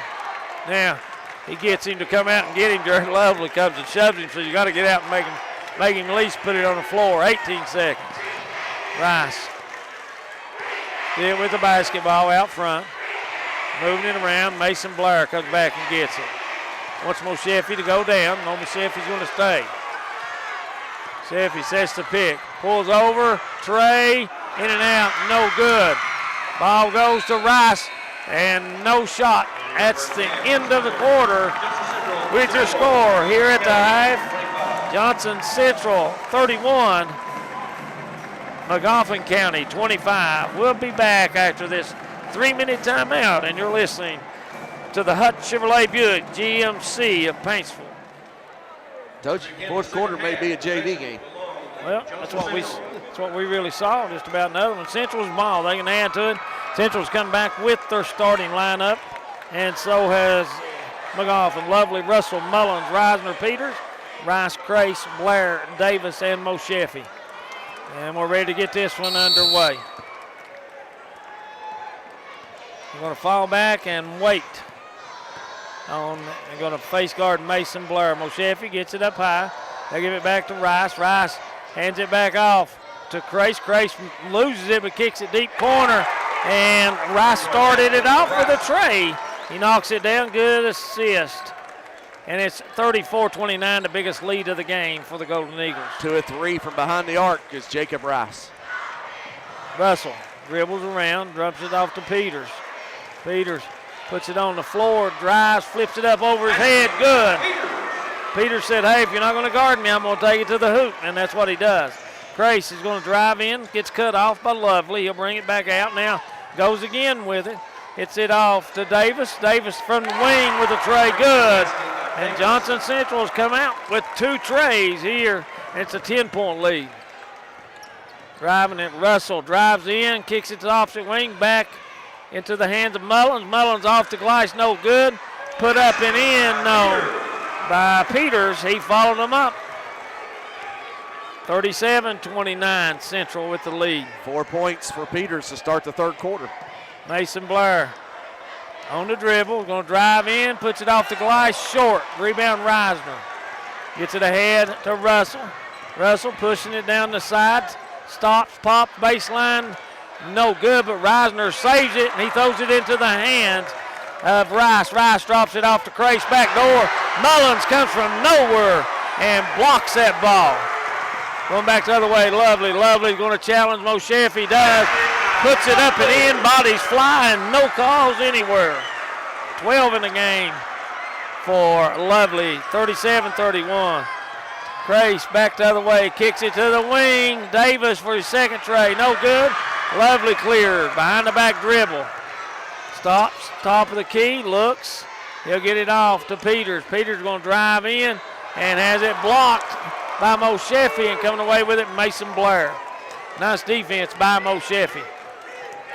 Now he gets him to come out and get him. Jared Lovely comes and shoves him, so you got to get out and make him at least put it on the floor. 18 seconds. Rice. Did with the basketball out front. Moving it around. Mason Blair comes back and gets it. Wants Mosheffi to go down. No, Mosheffi's going to stay. Mosheffi sets the pick. Pulls over. Trey. In and out. No good. Ball goes to Rice. And no shot. That's the end of the quarter. With your score here at the half. Johnson Central 31. Magoffin County 25. We'll be back after this 3-minute timeout, and you're listening to the Hutt Chevrolet Buick GMC of Paintsville. Told you, fourth quarter may be a JV game. Well, that's what we really saw. Just about another one. Central's ball. They can add to it. Central's come back with their starting lineup, and so has Magoffin, Lovely, Russell, Mullins, Reisner, Peters, Rice, Crace, Blair, Davis, and Mosheffi. And we're ready to get this one underway. We're going to fall back and wait. They're going to face guard Mason Blair. Mosheffi gets it up high. They give it back to Rice. Rice hands it back off to Crace. Crace loses it but kicks it deep corner. And Rice started it off with a tray. He knocks it down. Good assist. And it's 34-29, the biggest lead of the game for the Golden Eagles. 2 of 3 from behind the arc is Jacob Rice. Russell dribbles around, drops it off to Peters. Peters puts it on the floor, drives, flips it up over his head. Good. Peters said, hey, if you're not going to guard me, I'm going to take it to the hoop, and that's what he does. Crace is going to drive in, gets cut off by Lovely. He'll bring it back out now, goes again with it. Hits it off to Davis. Davis from the wing with a tray. Good. And Johnson Central has come out with 2 trays here. It's a 10-point lead. Driving it, Russell drives in, kicks it to the opposite wing, back into the hands of Mullins. Mullins off the glass, no good. Put up and in, no. By Peters, he followed him up. 37-29, Central with the lead. 4 points for Peters to start the third quarter. Mason Blair on the dribble, going to drive in, puts it off the glass, short. Rebound Reisner. Gets it ahead to Russell. Russell pushing it down the sides, stops, pops, baseline. no good, but Reisner saves it, and he throws it into the hands of Rice. Rice drops it off to Crace back door. Mullins comes from nowhere and blocks that ball. Going back the other way, Lovely's going to challenge Mosheff. He does. Puts it up and in, bodies flying, no calls anywhere. 12 in the game for Lovely, 37-31. Crace back the other way, kicks it to the wing. Davis for his second tray, no good. Lovely cleared, behind the back dribble. Stops, top of the key, looks. He'll get it off to Peters. Peters going to drive in and has it blocked by Mosheffy, and coming away with it, Mason Blair. Nice defense by Mosheffy.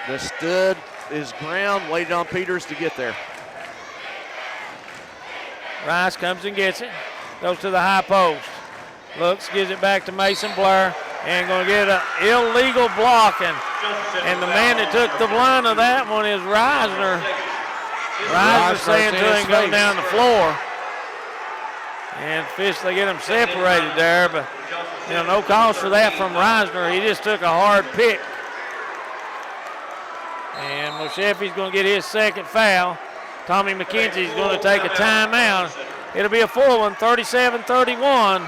Just stood his ground, waited on Peters to get there. Rice comes and gets it, goes to the high post. Looks, gives it back to Mason Blair, and going to get an illegal block. And the man that took the blunt of that one is Reisner. Reisner saying to him, go down the floor. And they get them separated there, but no calls for that from Reisner. He just took a hard pick. And Mosheffy's going to get his second foul. Tommy McKenzie's going to take a timeout. It'll be a full one, 37-31.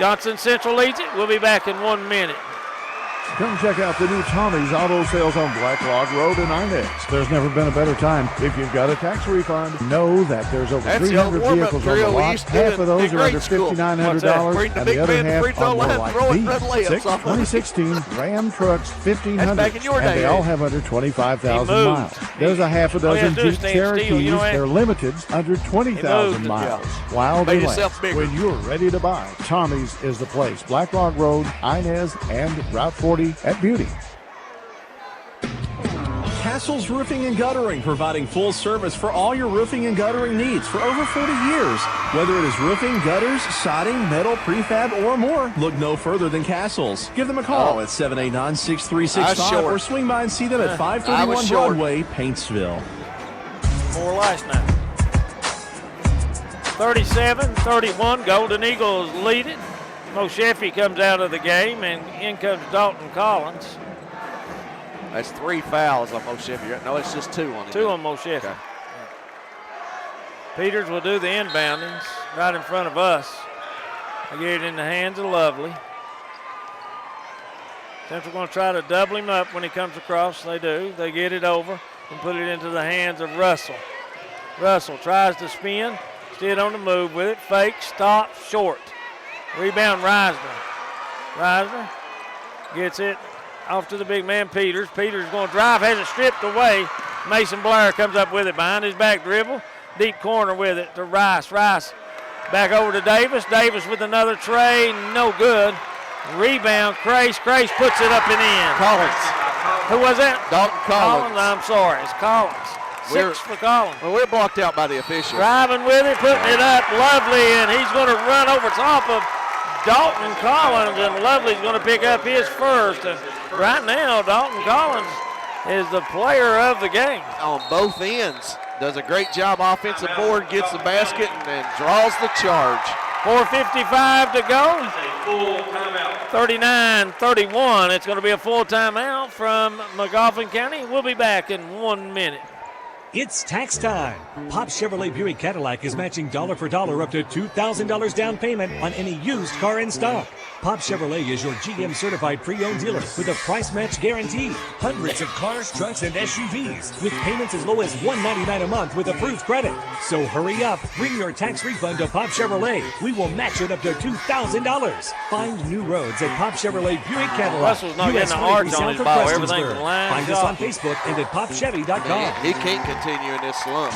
Johnson Central leads it. We'll be back in 1 minute. Come check out the new Tommy's Auto Sales on Black Log Road in Inez. There's never been a better time. If you've got a tax refund, know that there's over 300 vehicles on the lot. Half of those are under $5,900, and the other half are more like these. 6 2016 Ram trucks, 1,500, and they all have under 25,000 miles. There's a half a dozen Jeep Cherokees. They're limited under 20,000 miles. While they last, when you're ready to buy, Tommy's is the place. Black Log Road, Inez, and Route 40 at Beauty. Castle's Roofing and Guttering, providing full service for all your roofing and guttering needs for over 40 years. Whether it is roofing, gutters, siding, metal, prefab, or more, look no further than Castle's. Give them a call at 789-6365 or swing by and see them at 531 Broadway, Paintsville. More last night. 37-31, Golden Eagles lead it. Mosheffy comes out of the game, and in comes Dalton Collins. That's 3 fouls on Mosheffy. No, it's just 2 on him. 2 on Mosheffy. Okay. Peters will do the inboundings right in front of us. I get it in the hands of Lovely. Central going to try to double him up when he comes across. They do. They get it over and put it into the hands of Russell. Russell tries to spin, still on the move with it. Fake, stop, short. Rebound, Reisner. Reisner gets it off to the big man, Peters. Peters going to drive, has it stripped away. Mason Blair comes up with it behind his back dribble. Deep corner with it to Rice. Rice back over to Davis. Davis with another tray, no good. Rebound, Crace. Crace puts it up and in. Collins. Who was that? Dalton Collins. I'm sorry, it's Collins. 6 for Collins. Well, we're blocked out by the officials. Driving with it, putting it up, Lovely, and he's going to run over top of Dalton Collins, and Lovely's going to pick up his first. And right now, Dalton Collins is the player of the game. On both ends. Does a great job offensive board, gets the basket, and draws the charge. 4:55 to go. 39-31. It's going to be a full timeout from Magoffin County. We'll be back in 1 minute. It's tax time. Pop Chevrolet Buick Cadillac is matching dollar for dollar up to $2,000 down payment on any used car in stock. Pop Chevrolet is your GM certified pre-owned dealer with a price match guarantee. Hundreds of cars, trucks, and SUVs with payments as low as $199 a month with approved credit. So hurry up. Bring your tax refund to Pop Chevrolet. We will match it up to $2,000. Find new roads at Pop Chevrolet Buick Cadillac. Russell's not getting the arch on his ball. Everything's Find us on Facebook and at popchevy.com. He can't continue in this slump.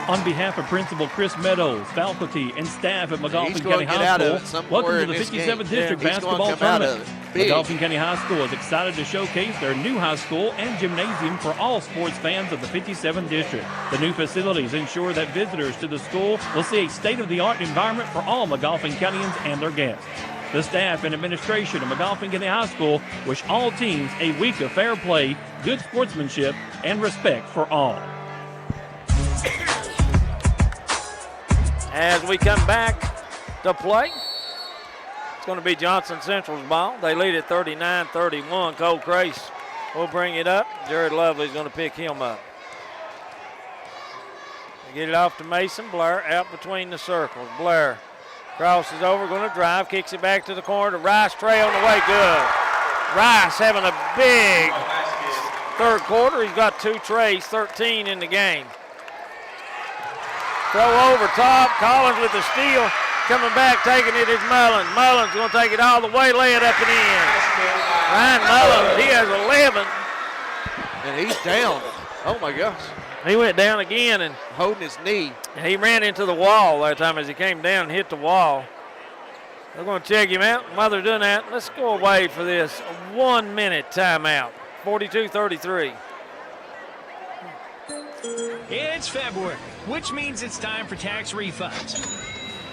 On behalf of Principal Chris Meadows, faculty, and staff at Magoffin County High School, welcome to the 57th District Basketball Tournament. Magoffin County High School is excited to showcase their new high school and gymnasium for all sports fans of the 57th District. The new facilities ensure that visitors to the school will see a state-of-the-art environment for all Magoffin Countyans and their guests. The staff and administration of Magoffin County High School wish all teams a week of fair play, good sportsmanship, and respect for all. As we come back to play, it's going to be Johnson Central's ball. They lead at 39-31. Cole Crace will bring it up. Jared Lovely's going to pick him up. They get it off to Mason Blair, out between the circles. Blair crosses over, going to drive, kicks it back to the corner to Rice. Trey on the way, good. Rice having a big third quarter. He's got 2 trays, 13 in the game. Throw over top, Collins with the steal. Coming back, taking it is Mullins. Mullins going to take it all the way, lay it up and in. Ryan Mullins, he has 11. And he's down. Oh, my gosh. He went down again and holding his knee. He ran into the wall that time as he came down and hit the wall. They're going to check him out. While they're doing that, let's go away for this 1 minute timeout. 42-33. It's February, which means it's time for tax refunds.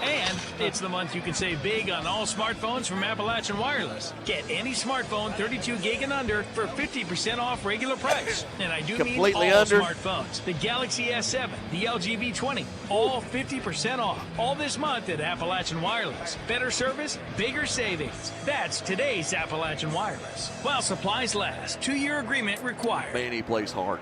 And it's the month you can save big on all smartphones from Appalachian Wireless. Get any smartphone 32 gig and under for 50% off regular price. And I do completely mean all under. Smartphones. The Galaxy S7, the LG V20, all 50% off. All this month at Appalachian Wireless. Better service, bigger savings. That's today's Appalachian Wireless. While supplies last, 2-year agreement required. Man, he plays hard.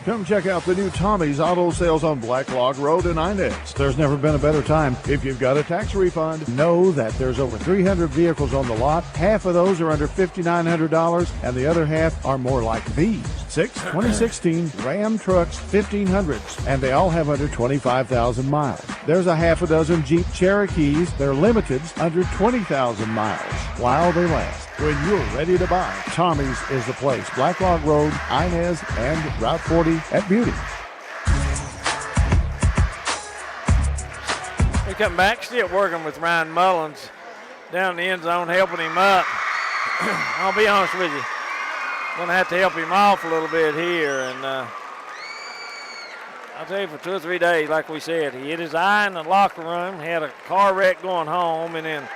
Come check out the new Tommy's Auto Sales on Black Log Road in Inez. There's never been a better time. If you've got a tax refund, know that there's over 300 vehicles on the lot. Half of those are under $5,900, and the other half are more like these. 6 2016 Ram trucks 1500s, and they all have under 25,000 miles. There's a half a dozen Jeep Cherokees. They're limited under 20,000 miles while they last. When you're ready to buy, Tommy's is the place. Black Log Road, Inez, and Route 40 at Beauty. We come back, still working with Ryan Mullins down the end zone, helping him up. I'll be honest with you, going to have to help him off a little bit here. And I'll tell you, for 2 or 3 days, like we said, he hit his eye in the locker room, had a car wreck going home, and then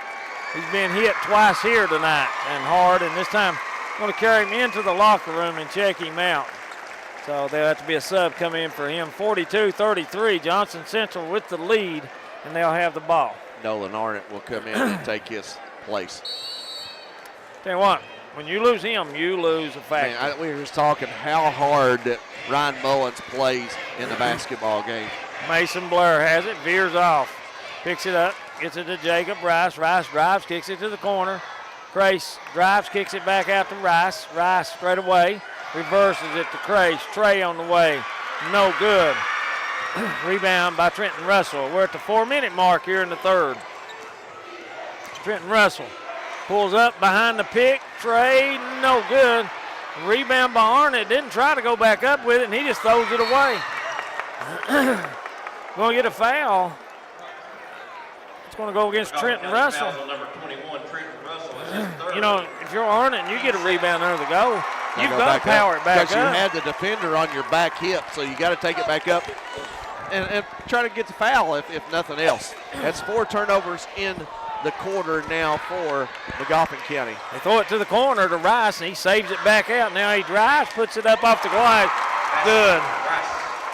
he's been hit twice here tonight and hard, and this time I'm going to carry him into the locker room and check him out. So there'll have to be a sub come in for him. 42-33, Johnson Central with the lead, and they'll have the ball. Nolan Arnott will come in and take his place. Tell you what, when you lose him, you lose a factor. We were just talking how hard that Ryan Mullins plays in the basketball game. Mason Blair has it, veers off, picks it up, gets it to Jacob Rice. Rice drives, kicks it to the corner. Crace drives, kicks it back out to Rice. Rice straight away, reverses it to Crace. Trey on the way, no good. Rebound by Trenton Russell. We're at the 4-minute mark here in the third. Trenton Russell pulls up behind the pick. Trey, no good. Rebound by Arnott. Didn't try to go back up with it, and he just throws it away. Going to get a foul. It's going to go against Trenton Russell. You know, if you're Arnott and you get a rebound under the goal, you've got to power it back up. Because you had the defender on your back hip, so you got to take it back up and try to get the foul if nothing else. That's 4 turnovers in the quarter now for Magoffin County. They throw it to the corner to Rice, and he saves it back out. Now he drives, puts it up off the glass. Good.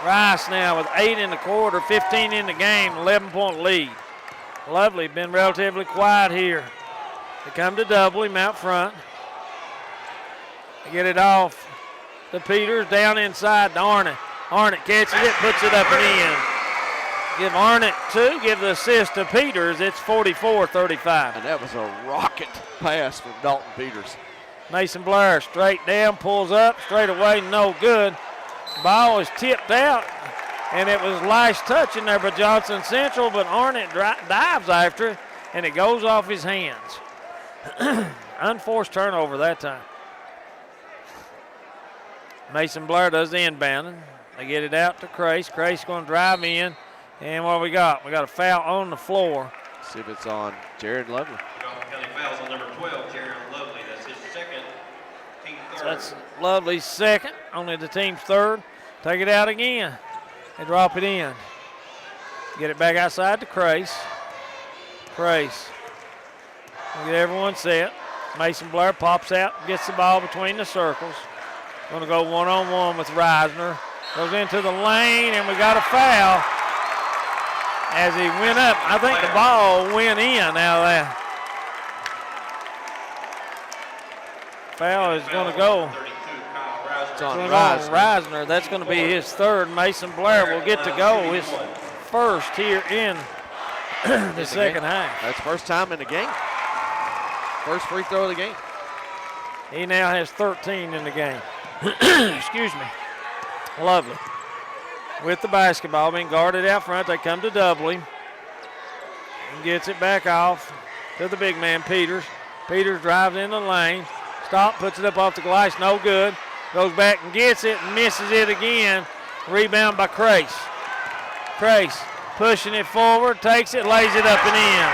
Rice now with 8 in the quarter, 15 in the game, 11-point lead. Lovely, been relatively quiet here. They come to double him out front. They get it off to Peters, down inside to Arnott. Arnott catches it, puts it up and in. Give Arnott 2, give the assist to Peters. It's 44-35. And that was a rocket pass from Dalton Peters. Mason Blair straight down, pulls up, straight away, no good. Ball is tipped out, and it was last touch in there by Johnson Central, but Arnott dives after it, and it goes off his hands. Unforced turnover that time. Mason Blair does the inbounding. They get it out to Crace. Crace going to drive in. And what we got? We got a foul on the floor. See if it's on Jared Lovely. County fouls on number 12, Jared Lovely. That's his second, team third. That's Lovely's second, only the team's third. Take it out again and drop it in. Get it back outside to Crace. Crace. Get everyone set. Mason Blair pops out, gets the ball between the circles. Going to go one-on-one with Reisner. Goes into the lane, and we got a foul. As he went up, I think the ball went in out of that. Foul is going to go. It's on Reisner. Reisner. That's going to be his third. Mason Blair will get to go his first here in the second half. That's first time in the game. First free throw of the game. He now has 13 in the game. Excuse me. Lovely. With the basketball being guarded out front, they come to double him. And gets it back off to the big man, Peters. Peters drives in the lane. Stop, puts it up off the glass, no good. Goes back and gets it and misses it again. Rebound by Crace. Crace pushing it forward, takes it, lays it up and in.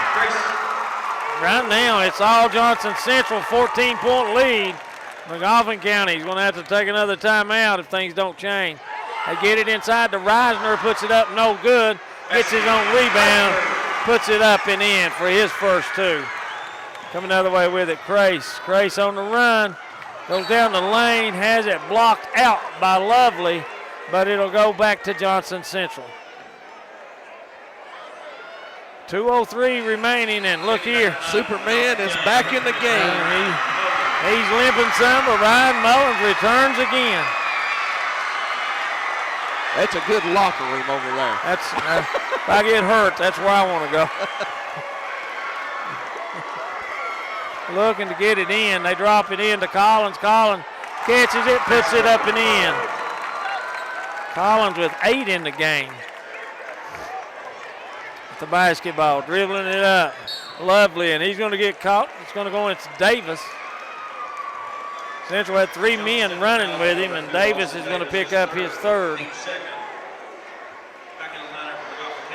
Right now, it's all Johnson Central, 14-point lead. Magoffin County is going to have to take another timeout if things don't change. They get it inside to Reisner, puts it up, no good. Gets his own rebound, puts it up and in for his first two. Coming the other way with it, Crace. Crace on the run, goes down the lane, has it blocked out by Lovely, but it'll go back to Johnson Central. 2:03 remaining, and look here. Superman is back in the game. He's limping some, but Ryan Mullins returns again. That's a good locker room over there. That's if I get hurt, that's where I want to go. Looking to get it in. They drop it in to Collins. Collins catches it, puts it up and in. Collins with 8 in the game. With the basketball, dribbling it up. Lovely, and he's going to get caught. It's going to go into Davis. Central had 3 men running with him, and Davis is going to pick up his third.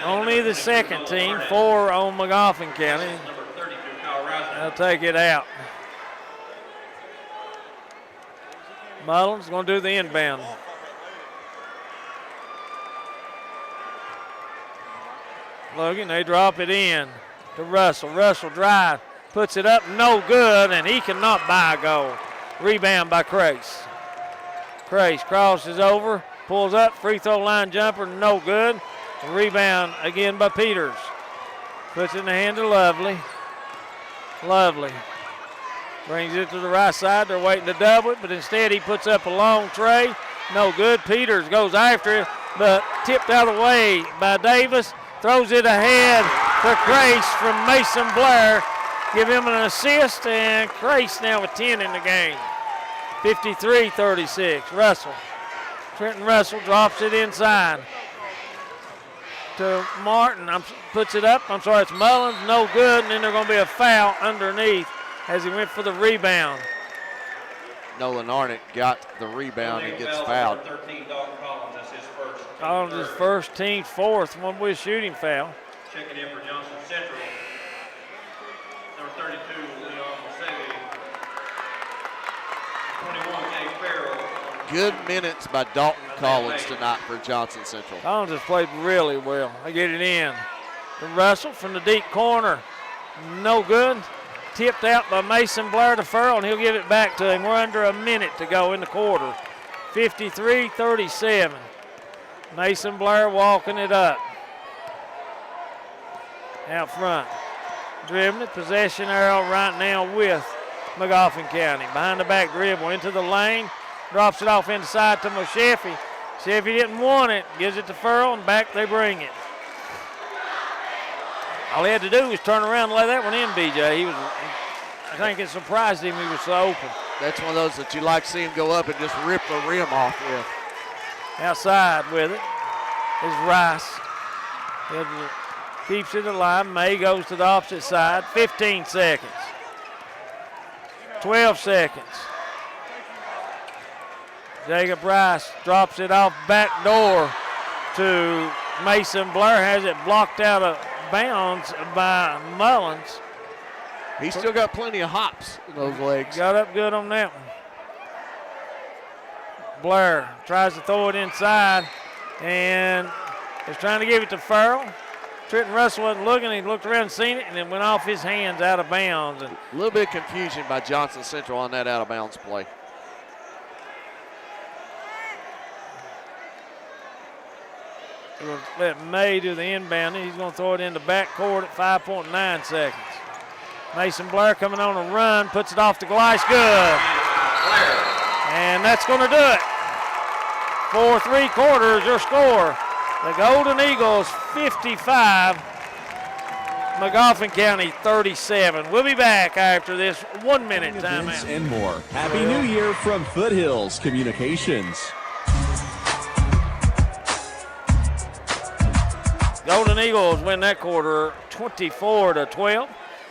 Only the second team, 4 on Magoffin County. They'll take it out. Mullins going to do the inbound. Logan, they drop it in to Russell. Russell drive, puts it up, no good, and he cannot buy a goal. Rebound by Crace. Crace crosses over, pulls up, free throw line jumper, no good. Rebound again by Peters. Puts it in the hand of Lovely. Lovely brings it to the right side. They're waiting to double it, but instead he puts up a long tray. No good. Peters goes after it, but tipped out of the way by Davis. Throws it ahead to Crace from Mason Blair. Give him an assist, and Crace now with 10 in the game. 53-36. Russell. Trenton Russell drops it inside to Martin. Puts it up. It's Mullins. No good, and then there's going to be a foul underneath as he went for the rebound. Nolan Arnott got the rebound and gets fouled. Collins is first, team fourth, one with shooting foul. Checking in for Johnson Central. Number 32, Leon Masegi. 21, Jake Farrell. Good minutes by Dalton Collins tonight for Johnson Central. Collins has played really well. They get it in to Russell from the deep corner. No good. Tipped out by Mason Blair to Farrell, and he'll give it back to him. We're under a minute to go in the quarter. 53-37. Mason Blair walking it up. Out front. Dribbling it. Possession arrow right now with Magoffin County. Behind the back dribble into the lane. Drops it off inside to Moshefi. Moshefi didn't want it. Gives it to Farrell, and back they bring it. All he had to do was turn around and lay that one in, BJ. I think it surprised him he was so open. That's one of those that you like to see him go up and just rip the rim off with. Outside with it is Rice. Keeps it alive. May goes to the opposite side. 15 seconds. 12 seconds. Jacob Rice drops it off back door to Mason Blair. Has it blocked out of bounds by Mullins. He's still got plenty of hops in those legs. Got up good on that one. Blair tries to throw it inside and is trying to give it to Farrell. Trenton Russell wasn't looking. He looked around and seen it and then went off his hands out of bounds. And a little bit of confusion by Johnson Central on that out of bounds play. We'll let May do the inbound. He's going to throw it in the backcourt at 5.9 seconds. Mason Blair coming on a run, puts it off the glass, good. And that's going to do it. for 3/4, your score. The Golden Eagles 55, Magoffin County 37. We'll be back after this 1 minute timeout. And more. Happy New Year from Foothills Communications. Golden Eagles win that quarter 24-12.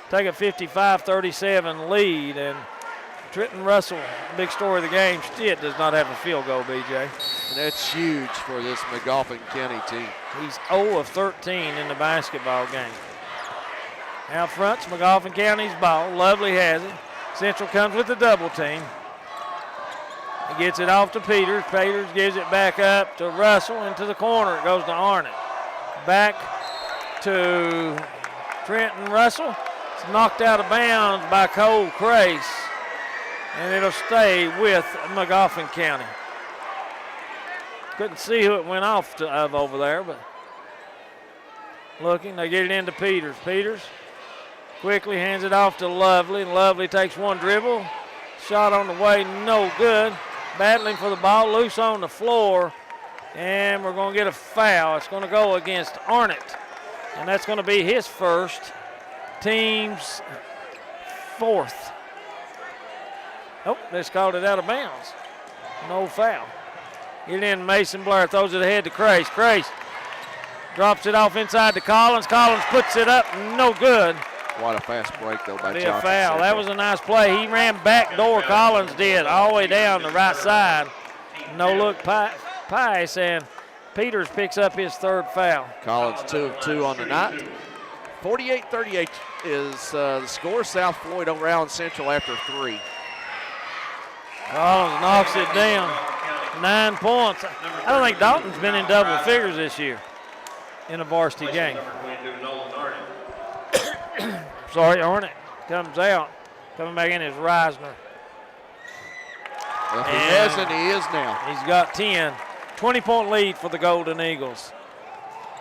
Take a 55-37 lead. And Trenton Russell, big story of the game, still does not have a field goal, BJ. And that's huge for this Magoffin County team. He's 0 of 13 in the basketball game. Out front's Magoffin County's ball. Lovely has it. Central comes with the double team. He gets it off to Peters. Peters gives it back up to Russell into the corner. It goes to Arnott. Back to Trenton Russell. It's knocked out of bounds by Cole Crace. And it'll stay with Magoffin County. Couldn't see who it went off of over there, but looking, they get it into Peters. Peters quickly hands it off to Lovely. Lovely takes one dribble. Shot on the way, no good. Battling for the ball, loose on the floor. And we're going to get a foul. It's going to go against Arnott. And that's going to be his first, team's fourth. Oh, they just called it out of bounds. No foul. Get in, Mason Blair throws it ahead to Crace. Crace drops it off inside to Collins. Collins puts it up, no good. What a fast break, though, by Be Johnson. A foul. That was a nice play. He ran back door, Collins did, all the way down the right side. No look pass, and Peters picks up his third foul. Collins 2 of 2 on the night. 48-38 is the score. South Floyd over Allen Central after 3. Collins knocks it down. 9 points. I don't think Dalton's been in double figures this year in a varsity game. Sorry, Arnott comes out. Coming back in is Reisner. Well, he has, and he is now. He's got 10. 20-point lead for the Golden Eagles.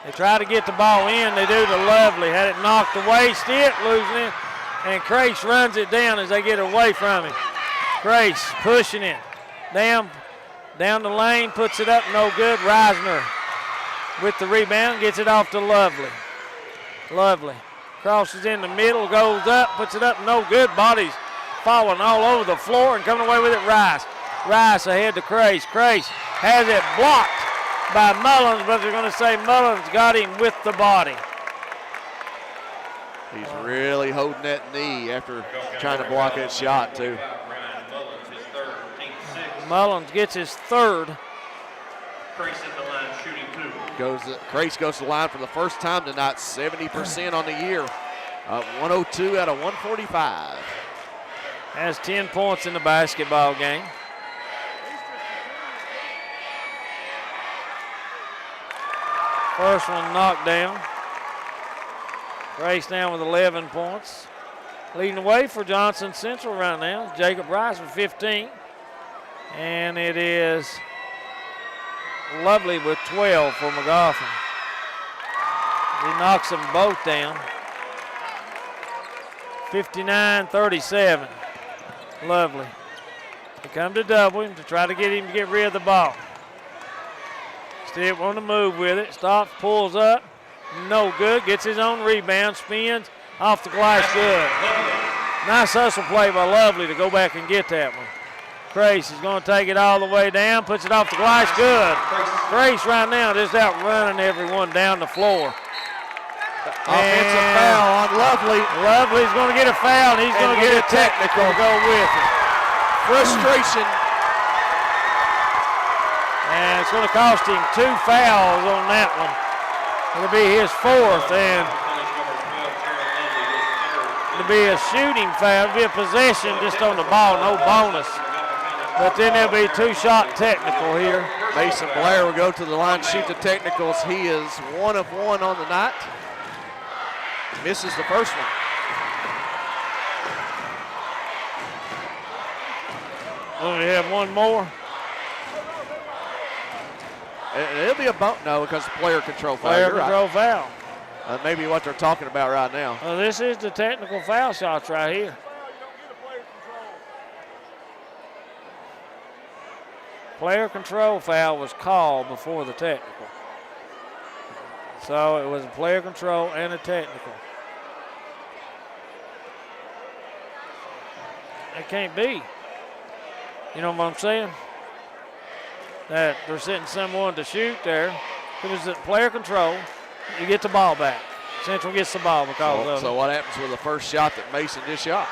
They try to get the ball in. They do to Lovely. Had it knocked away. Stitt losing it. And Crace runs it down as they get away from him. Crace pushing it. Down the lane. Puts it up. No good. Reisner with the rebound. Gets it off to Lovely. Lovely. Crosses in the middle. Goes up. Puts it up. No good. Bodies falling all over the floor and coming away with it. Rice. Rice ahead to Crace. Crace has it blocked by Mullins, but they're going to say Mullins got him with the body. He's really holding that knee after trying to block that shot, too. Mullins gets his third. Crace goes to the line for the first time tonight, 70% on the year. 102 out of 145. Has 10 points in the basketball game. First one knocked down. Crace down with 11 points. Leading the way for Johnson Central right now. Jacob Rice with 15. And it is Lovely with 12 for Magoffin. He knocks them both down. 59-37. Lovely. They come to double him to try to get him to get rid of the ball. Still want to move with it. Stops, pulls up. No good. Gets his own rebound. Spins off the glass. Good. Nice hustle play by Lovely to go back and get that one. Crace is going to take it all the way down. Puts it off the glass. Good. Crace right now just out running everyone down the floor. Offensive foul on Lovely. Lovely's going to get a foul, and he's going to get a technical to go with it. Frustration. And it's going to cost him 2 fouls on that one. It'll be his fourth, and it'll be a shooting foul. It'll be a possession just on the ball, no bonus. But then there'll be 2-shot technical here. Mason Blair will go to the line, shoot the technicals. He is 1 of 1 on the night. Misses the first one. Oh, we have one more. It'll be a bump, no, because of player control foul. Player control foul. Maybe what they're talking about right now. Well, this is the technical foul shots right here. Player control foul was called before the technical. So it was a player control and a technical. It can't be. You know what I'm saying? That they're sending someone to shoot there. It was a player control. You get the ball back. Central gets the ball because of it. So what happens with the first shot that Mason just shot?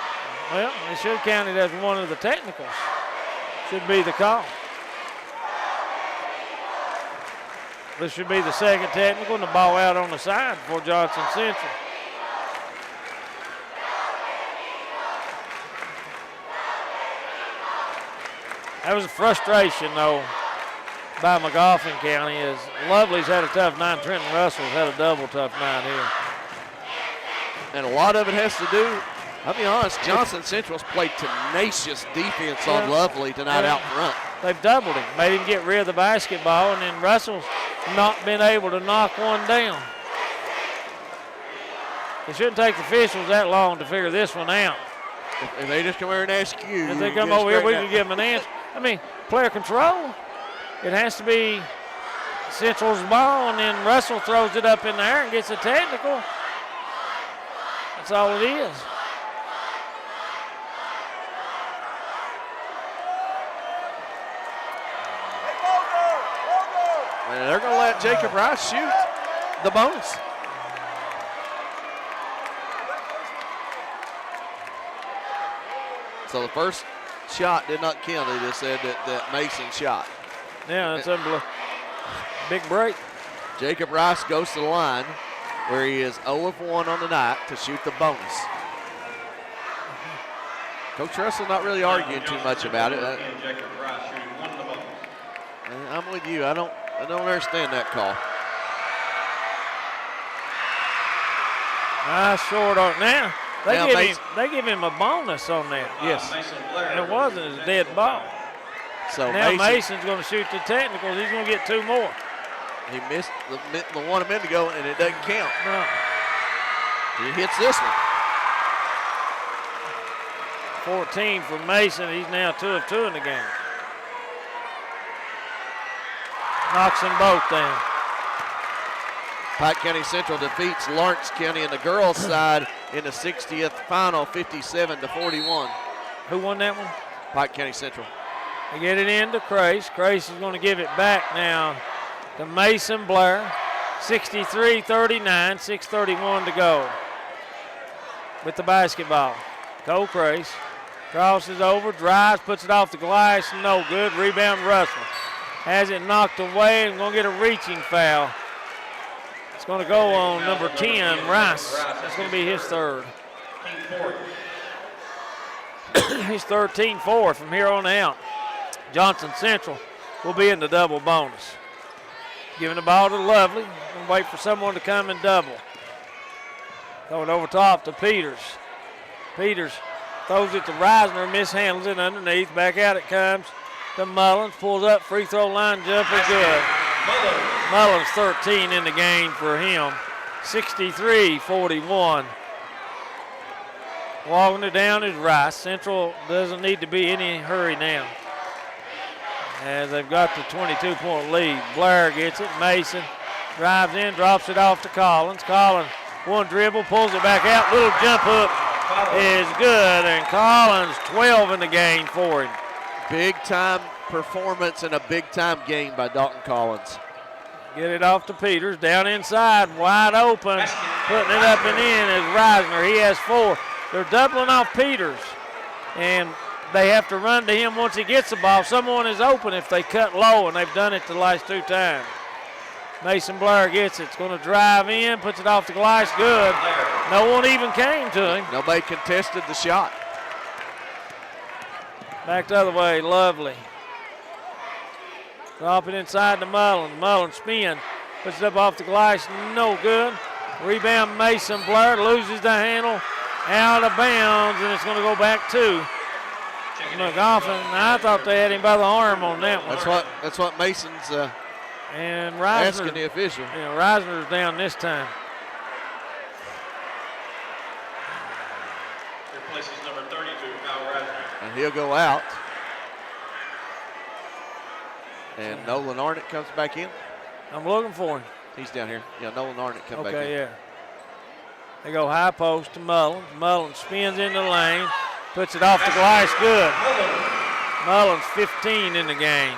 Well, it should count it as one of the technicals. Should be the call. This should be the second technical, and the ball out on the side for Johnson Central. That was a frustration, though, by Magoffin County, as Lovely's had a tough night. Trenton Russell's had a double tough night here. And a lot of it has to do, I'll be honest, Johnson Central's played tenacious defense on Lovely tonight out front. They've doubled him, made him get rid of the basketball, and then Russell's not been able to knock one down. It shouldn't take the officials that long to figure this one out. If they just come here and ask you. If they come over here, we can give them an answer. I mean, player control, it has to be Central's ball, and then Russell throws it up in the air and gets a technical. That's all it is. And they're going to let Jacob Rice shoot the bonus. So the first shot did not count. They just said that Mason shot. Yeah, that's a big break. Jacob Rice goes to the line where he is 0 of 1 on the night to shoot the bonus. Coach Russell not really arguing too much about it. I'm with you. I don't understand that call. Nice short arc. Now, they give him a bonus on that. Yes. It wasn't a dead ball. So now Mason's going to shoot the technicals. He's going to get 2 more. He missed the one a minute ago, and it doesn't count. No. He hits this one. 14 for Mason. He's now 2 of 2 in the game. Knocks them both down. Pike County Central defeats Lawrence County in the girls' side in the 60th final, 57-41. Who won that one? Pike County Central. They get it into Crace. Crace is going to give it back now to Mason Blair. 63-39, 6:31 to go with the basketball. Cole Crace crosses over, drives, puts it off the glass, no good. Rebound Russell. Has it knocked away and going to get a reaching foul. It's going to go on number 10, Rice. That's going to be his third. He's 13-4 from here on out. Johnson Central will be in the double bonus. Giving the ball to Lovely. And wait for someone to come and double. Throw it over top to Peters. Peters throws it to Reisner, mishandles it underneath. Back out it comes to Mullins. Pulls up, free throw line jumper, good. Mullins 13 in the game for him. 63-41. Walking it down is Rice. Central doesn't need to be any hurry now, as they've got the 22-point lead. Blair gets it. Mason drives in, drops it off to Collins. Collins, one dribble, pulls it back out. Little jump hook is good, and Collins 12 in the game for him. Big-time performance and a big-time game by Dalton Collins. Get it off to Peters. Down inside, wide open. Putting it up and in is Reisner. He has 4. They're doubling off Peters, and they have to run to him once he gets the ball. Someone is open if they cut low, and they've done it the last 2 times. Mason Blair gets it. It's going to drive in, puts it off the glass. Good. No one even came to him. Nobody contested the shot. Back the other way, Lovely. Drop it inside to Mullins. Mullins spin, puts it up off the glass. No good. Rebound Mason Blair, loses the handle. Out of bounds, and it's going to go back to Magoffin. I thought they had him by the arm on that one. That's what Mason's and asking the official. Yeah, Reisner's down this time. Replaces number 32, Kyle Reisner. And he'll go out. And Nolan Arnott comes back in. I'm looking for him. He's down here. Yeah, Nolan Arnott come back in. Okay, yeah. They go high post to Mullins. Mullins spins in the lane, puts it off the glass, good. Mullins 15 in the game,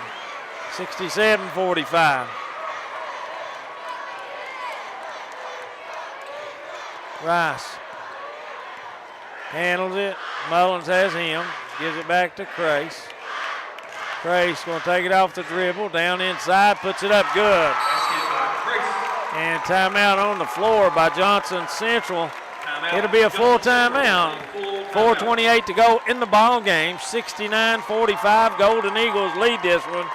67-45. Rice handles it. Mullins has him. Gives it back to Crace. Crace going to take it off the dribble. Down inside. Puts it up good. And timeout on the floor by Johnson Central. It'll be a full timeout. 4:28 to go in the ball game. 69-45. Golden Eagles lead this one.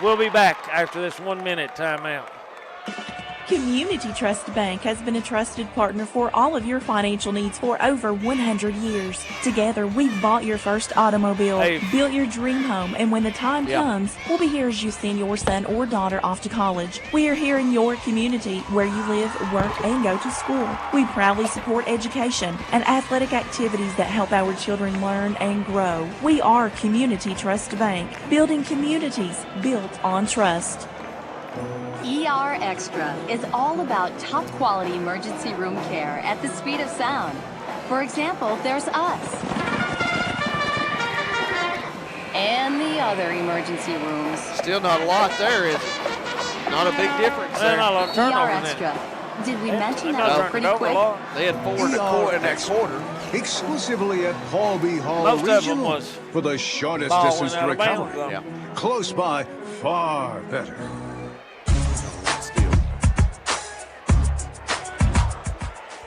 We'll be back after this 1 minute timeout. Community Trust Bank has been a trusted partner for all of your financial needs for over 100 years. Together, we've bought your first automobile, built your dream home, and when the time comes, we'll be here as you send your son or daughter off to college. We are here in your community where you live, work, and go to school. We proudly support education and athletic activities that help our children learn and grow. We are Community Trust Bank, building communities built on trust. ER Extra is all about top quality emergency room care at the speed of sound. For example, there's us. And the other emergency rooms. Still not a lot there, is it? Not a big difference there. ER Extra. Did we mention that pretty quick? They had 4 in that quarter. Exclusively at Paul B. Hall Most of them Regional was for the shortest ball distance to went out of recovery. bounds, Close by, far better.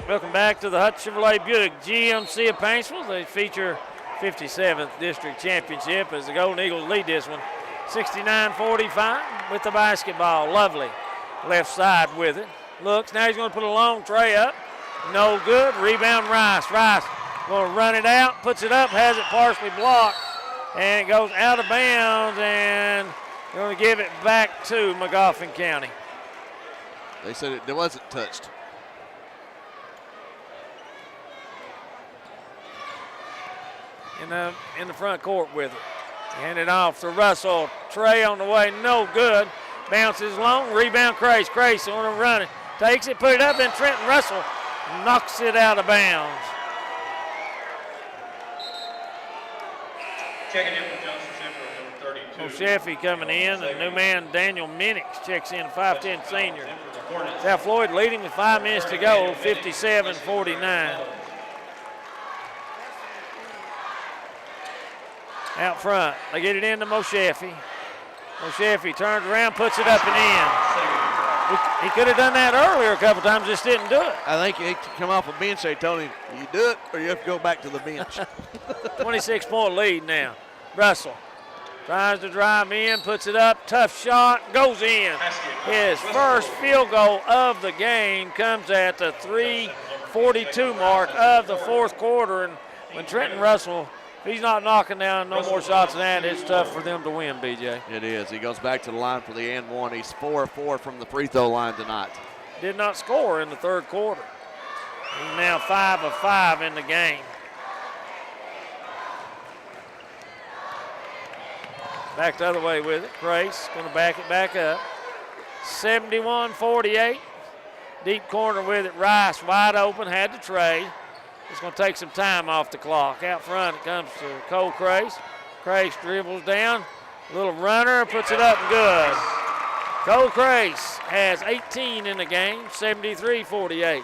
Welcome back to the Hutch Chevrolet Buick GMC of Paintsville. They feature 57th District Championship as the Golden Eagles lead this one. 69-45 with the basketball. Lovely. Left side with it. Looks, now he's going to put a long tray up. No good. Rebound Rice. Rice going to run it out, puts it up, has it partially blocked, and it goes out of bounds, and going to give it back to Magoffin County. They said it wasn't touched. In the front court with it. Hand it off to Russell. Trey on the way, no good. Bounces long, rebound Crace. Crace on the run. Takes it, put it up, and Trenton Russell knocks it out of bounds. Checking in for Johnson Central, number 32. O'Sheffy coming in. The new man, Daniel Minix, checks in, 5'10" senior. South Floyd leading with 5 minutes to go, 57-49. Out front, they get it into Mosheffy. Mosheffy turns around, puts it up and in. He could have done that earlier a couple times, just didn't do it. I think he come off a bench, they told him, you do it or you have to go back to the bench. 26-point lead now. Russell tries to drive in, puts it up, tough shot, goes in. His first field goal of the game comes at the 3:42 mark of the fourth quarter. And when Trenton Russell, he's not knocking down no more shots than that, it's tough for them to win, BJ. It is. He goes back to the line for the and one. He's 4 of 4 from the free throw line tonight. Did not score in the third quarter. He's now 5 of 5 in the game. Back the other way with it. Grace going to back it back up. 71-48. Deep corner with it. Rice wide open, had the tray. It's going to take some time off the clock. Out front it comes to Cole Crace. Crace dribbles down. Little runner, puts it up and good. Cole Crace has 18 in the game, 73-48.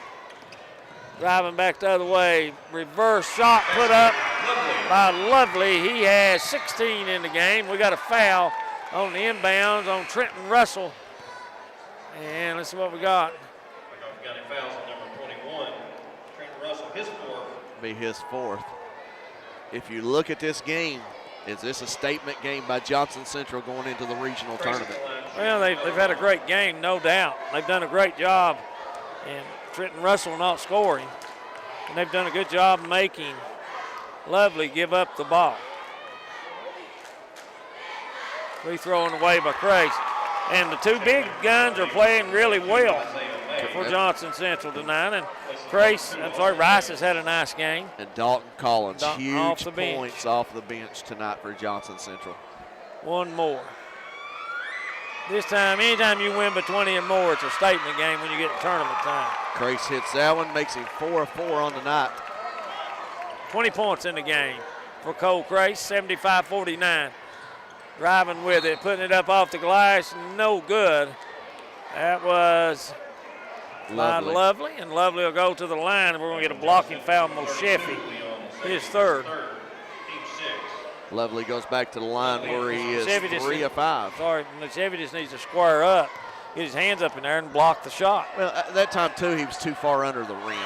Driving back the other way. Reverse shot put up by Lovely. He has 16 in the game. We got a foul on the inbounds on Trenton Russell. And let's see what we got. We got a foul on number 21. Trenton Russell, his fourth. Be his fourth. If you look at this game, is this a statement game by Johnson Central going into the regional tournament? Well, they've had a great game, no doubt. They've done a great job, and Trenton Russell not scoring. And they've done a good job making Lovely give up the ball. Free throw away by Crace. And the two big guns are playing really well for Johnson Central tonight. And Rice has had a nice game. And Dalton Collins, huge off the points off the bench tonight for Johnson Central. One more. This time, anytime you win by 20 or more, it's a statement game when you get to tournament time. Grace hits that one, makes him 4 of 4 on the night. 20 points in the game for Cole Grace, 75-49. Driving with it, putting it up off the glass, no good. That was Lovely, and Lovely will go to the line, and we're going to get a blocking foul on Moshefi, his third. Lovely goes back to the line where he is 3 of 5. Sorry, Moshefi just needs to square up, get his hands up in there, and block the shot. Well, at that time, too, he was too far under the rim.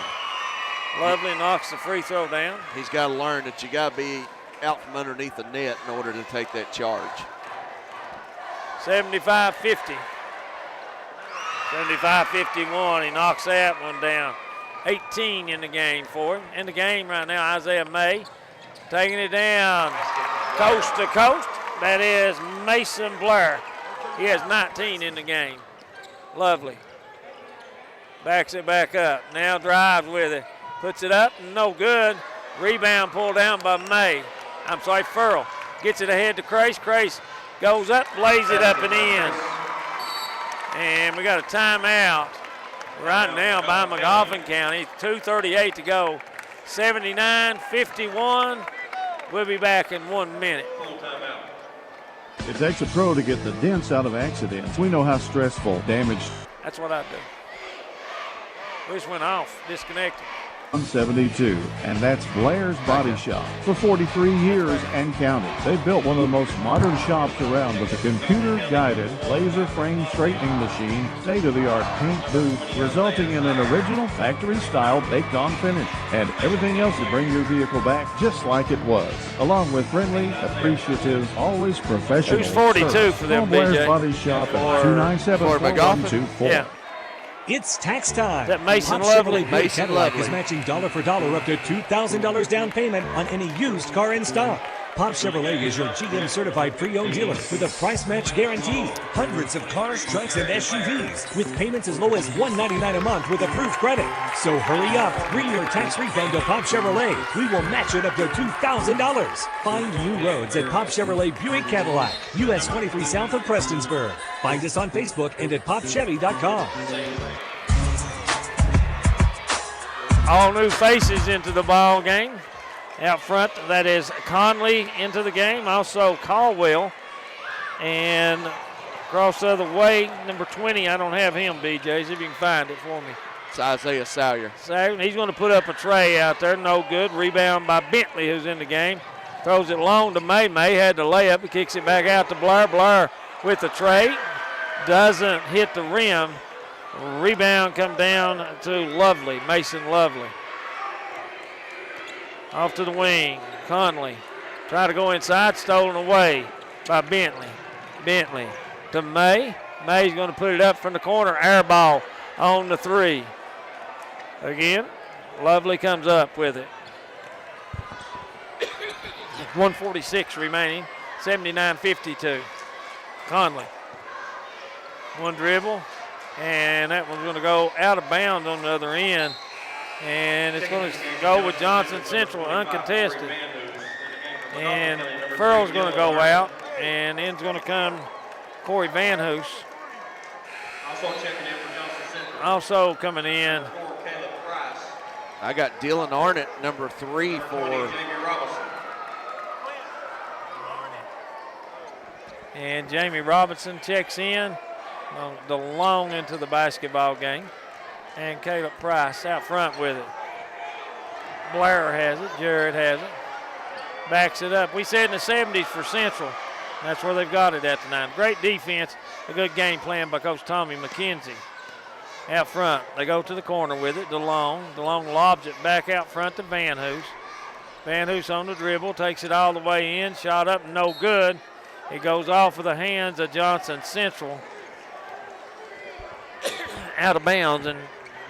Lovely knocks the free throw down. He's got to learn that you got to be out from underneath the net in order to take that charge. 75-50. 75-51. He knocks that one down. 18 in the game for him. In the game right now, Isaiah May taking it down coast to coast. That is Mason Blair. He has 19 in the game. Lovely. Backs it back up. Now drives with it. Puts it up. No good. Rebound pulled down by Farrell. Gets it ahead to Crace. Crace goes up, lays it up and in. And we got a timeout right now by Magoffin County. 2:38 to go. 79-51. We'll be back in 1 minute. It takes a pro to get the dents out of accidents. We know how stressful damage. That's what I do. We just went off, disconnected. 172, and that's Blair's Body Shop. For 43 years and counting, they built one of the most modern shops around with a computer-guided laser frame straightening machine, state-of-the-art paint booth, resulting in an original factory-style baked-on finish, and everything else to bring your vehicle back just like it was, along with friendly, appreciative, always professional. Who's 42 service. for them, Blair's BJ? Body Shop at 297-4124. Yeah. It's tax time. That Mason Pop Lovely. Chevrolet Mason Cadillac Lovely is matching dollar for dollar up to $2,000 down payment on any used car in stock. Pop Chevrolet is your GM certified pre-owned dealer with a price match guarantee. Hundreds of cars, trucks, and SUVs with payments as low as $199 a month with approved credit. So hurry up, bring your tax refund to Pop Chevrolet. We will match it up to $2,000. Find new roads at Pop Chevrolet Buick Cadillac, US 23 south of Prestonsburg. Find us on Facebook and at popchevy.com. All new faces into the ball game. Out front, that is Conley into the game. Also Caldwell. And across the other way, number 20, I don't have him, BJ. See if you can find it for me. It's Isaiah Salyer. He's going to put up a tray out there. No good. Rebound by Bentley, who's in the game. Throws it long to May. May had the layup. He kicks it back out to Blair. Blair with the tray. Doesn't hit the rim. Rebound come down to Lovely, Mason Lovely. Off to the wing, Conley. Try to go inside, stolen away by Bentley. Bentley to May. May's going to put it up from the corner. Air ball on the three. Again, Lovely comes up with it. 1:46 remaining, 79-52. Conley. One dribble. And that one's going to go out of bounds on the other end. And it's going to go with Johnson Central, uncontested. And Farrell's going to go out. And in's going to come Corey Van Hoos. Also coming in. I got Dylan Arnott, number 3 for. And Jamie Robinson checks in. DeLong into the basketball game. And Caleb Price out front with it. Blair has it. Jared has it. Backs it up. We said in the 70s for Central. That's where they've got it at tonight. Great defense. A good game plan by Coach Tommy McKenzie. Out front. They go to the corner with it. DeLong. DeLong lobs it back out front to Van Hoos. Van Hoos on the dribble. Takes it all the way in. Shot up. No good. It goes off of the hands of Johnson Central. Out of bounds, and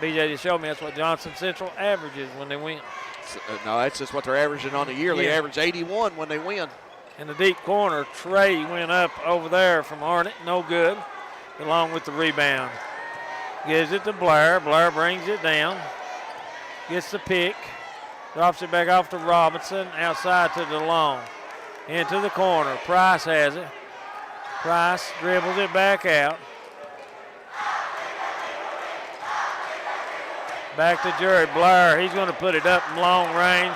BJ just showed me that's what Johnson Central averages when they win. No, that's just what they're averaging on the year. They average 81 when they win. In the deep corner, Trey went up over there from Arnott, no good, along with the rebound. Gives it to Blair. Blair brings it down, gets the pick, drops it back off to Robinson, outside to DeLong. Into the corner, Price has it. Price dribbles it back out. Back to Jared Blair. He's going to put it up in long range.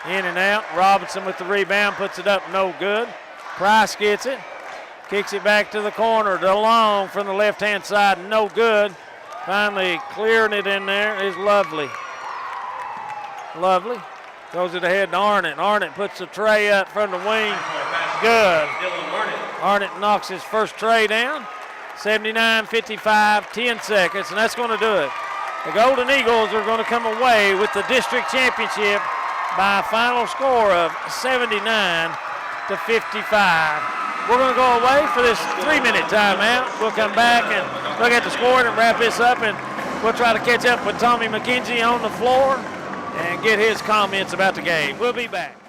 In and out. Robinson with the rebound, puts it up, no good. Price gets it. Kicks it back to the corner. DeLong from the left-hand side, no good. Finally clearing it in there is Lovely. Lovely throws it ahead to Arnott. Arnott puts the tray up from the wing. Good. Arnott knocks his first tray down. 79-55, 10 seconds, and that's going to do it. The Golden Eagles are going to come away with the district championship by a final score of 79-55. We're going to go away for this 3-minute timeout. We'll come back and look at the score and wrap this up, and we'll try to catch up with Tommy McKenzie on the floor and get his comments about the game. We'll be back.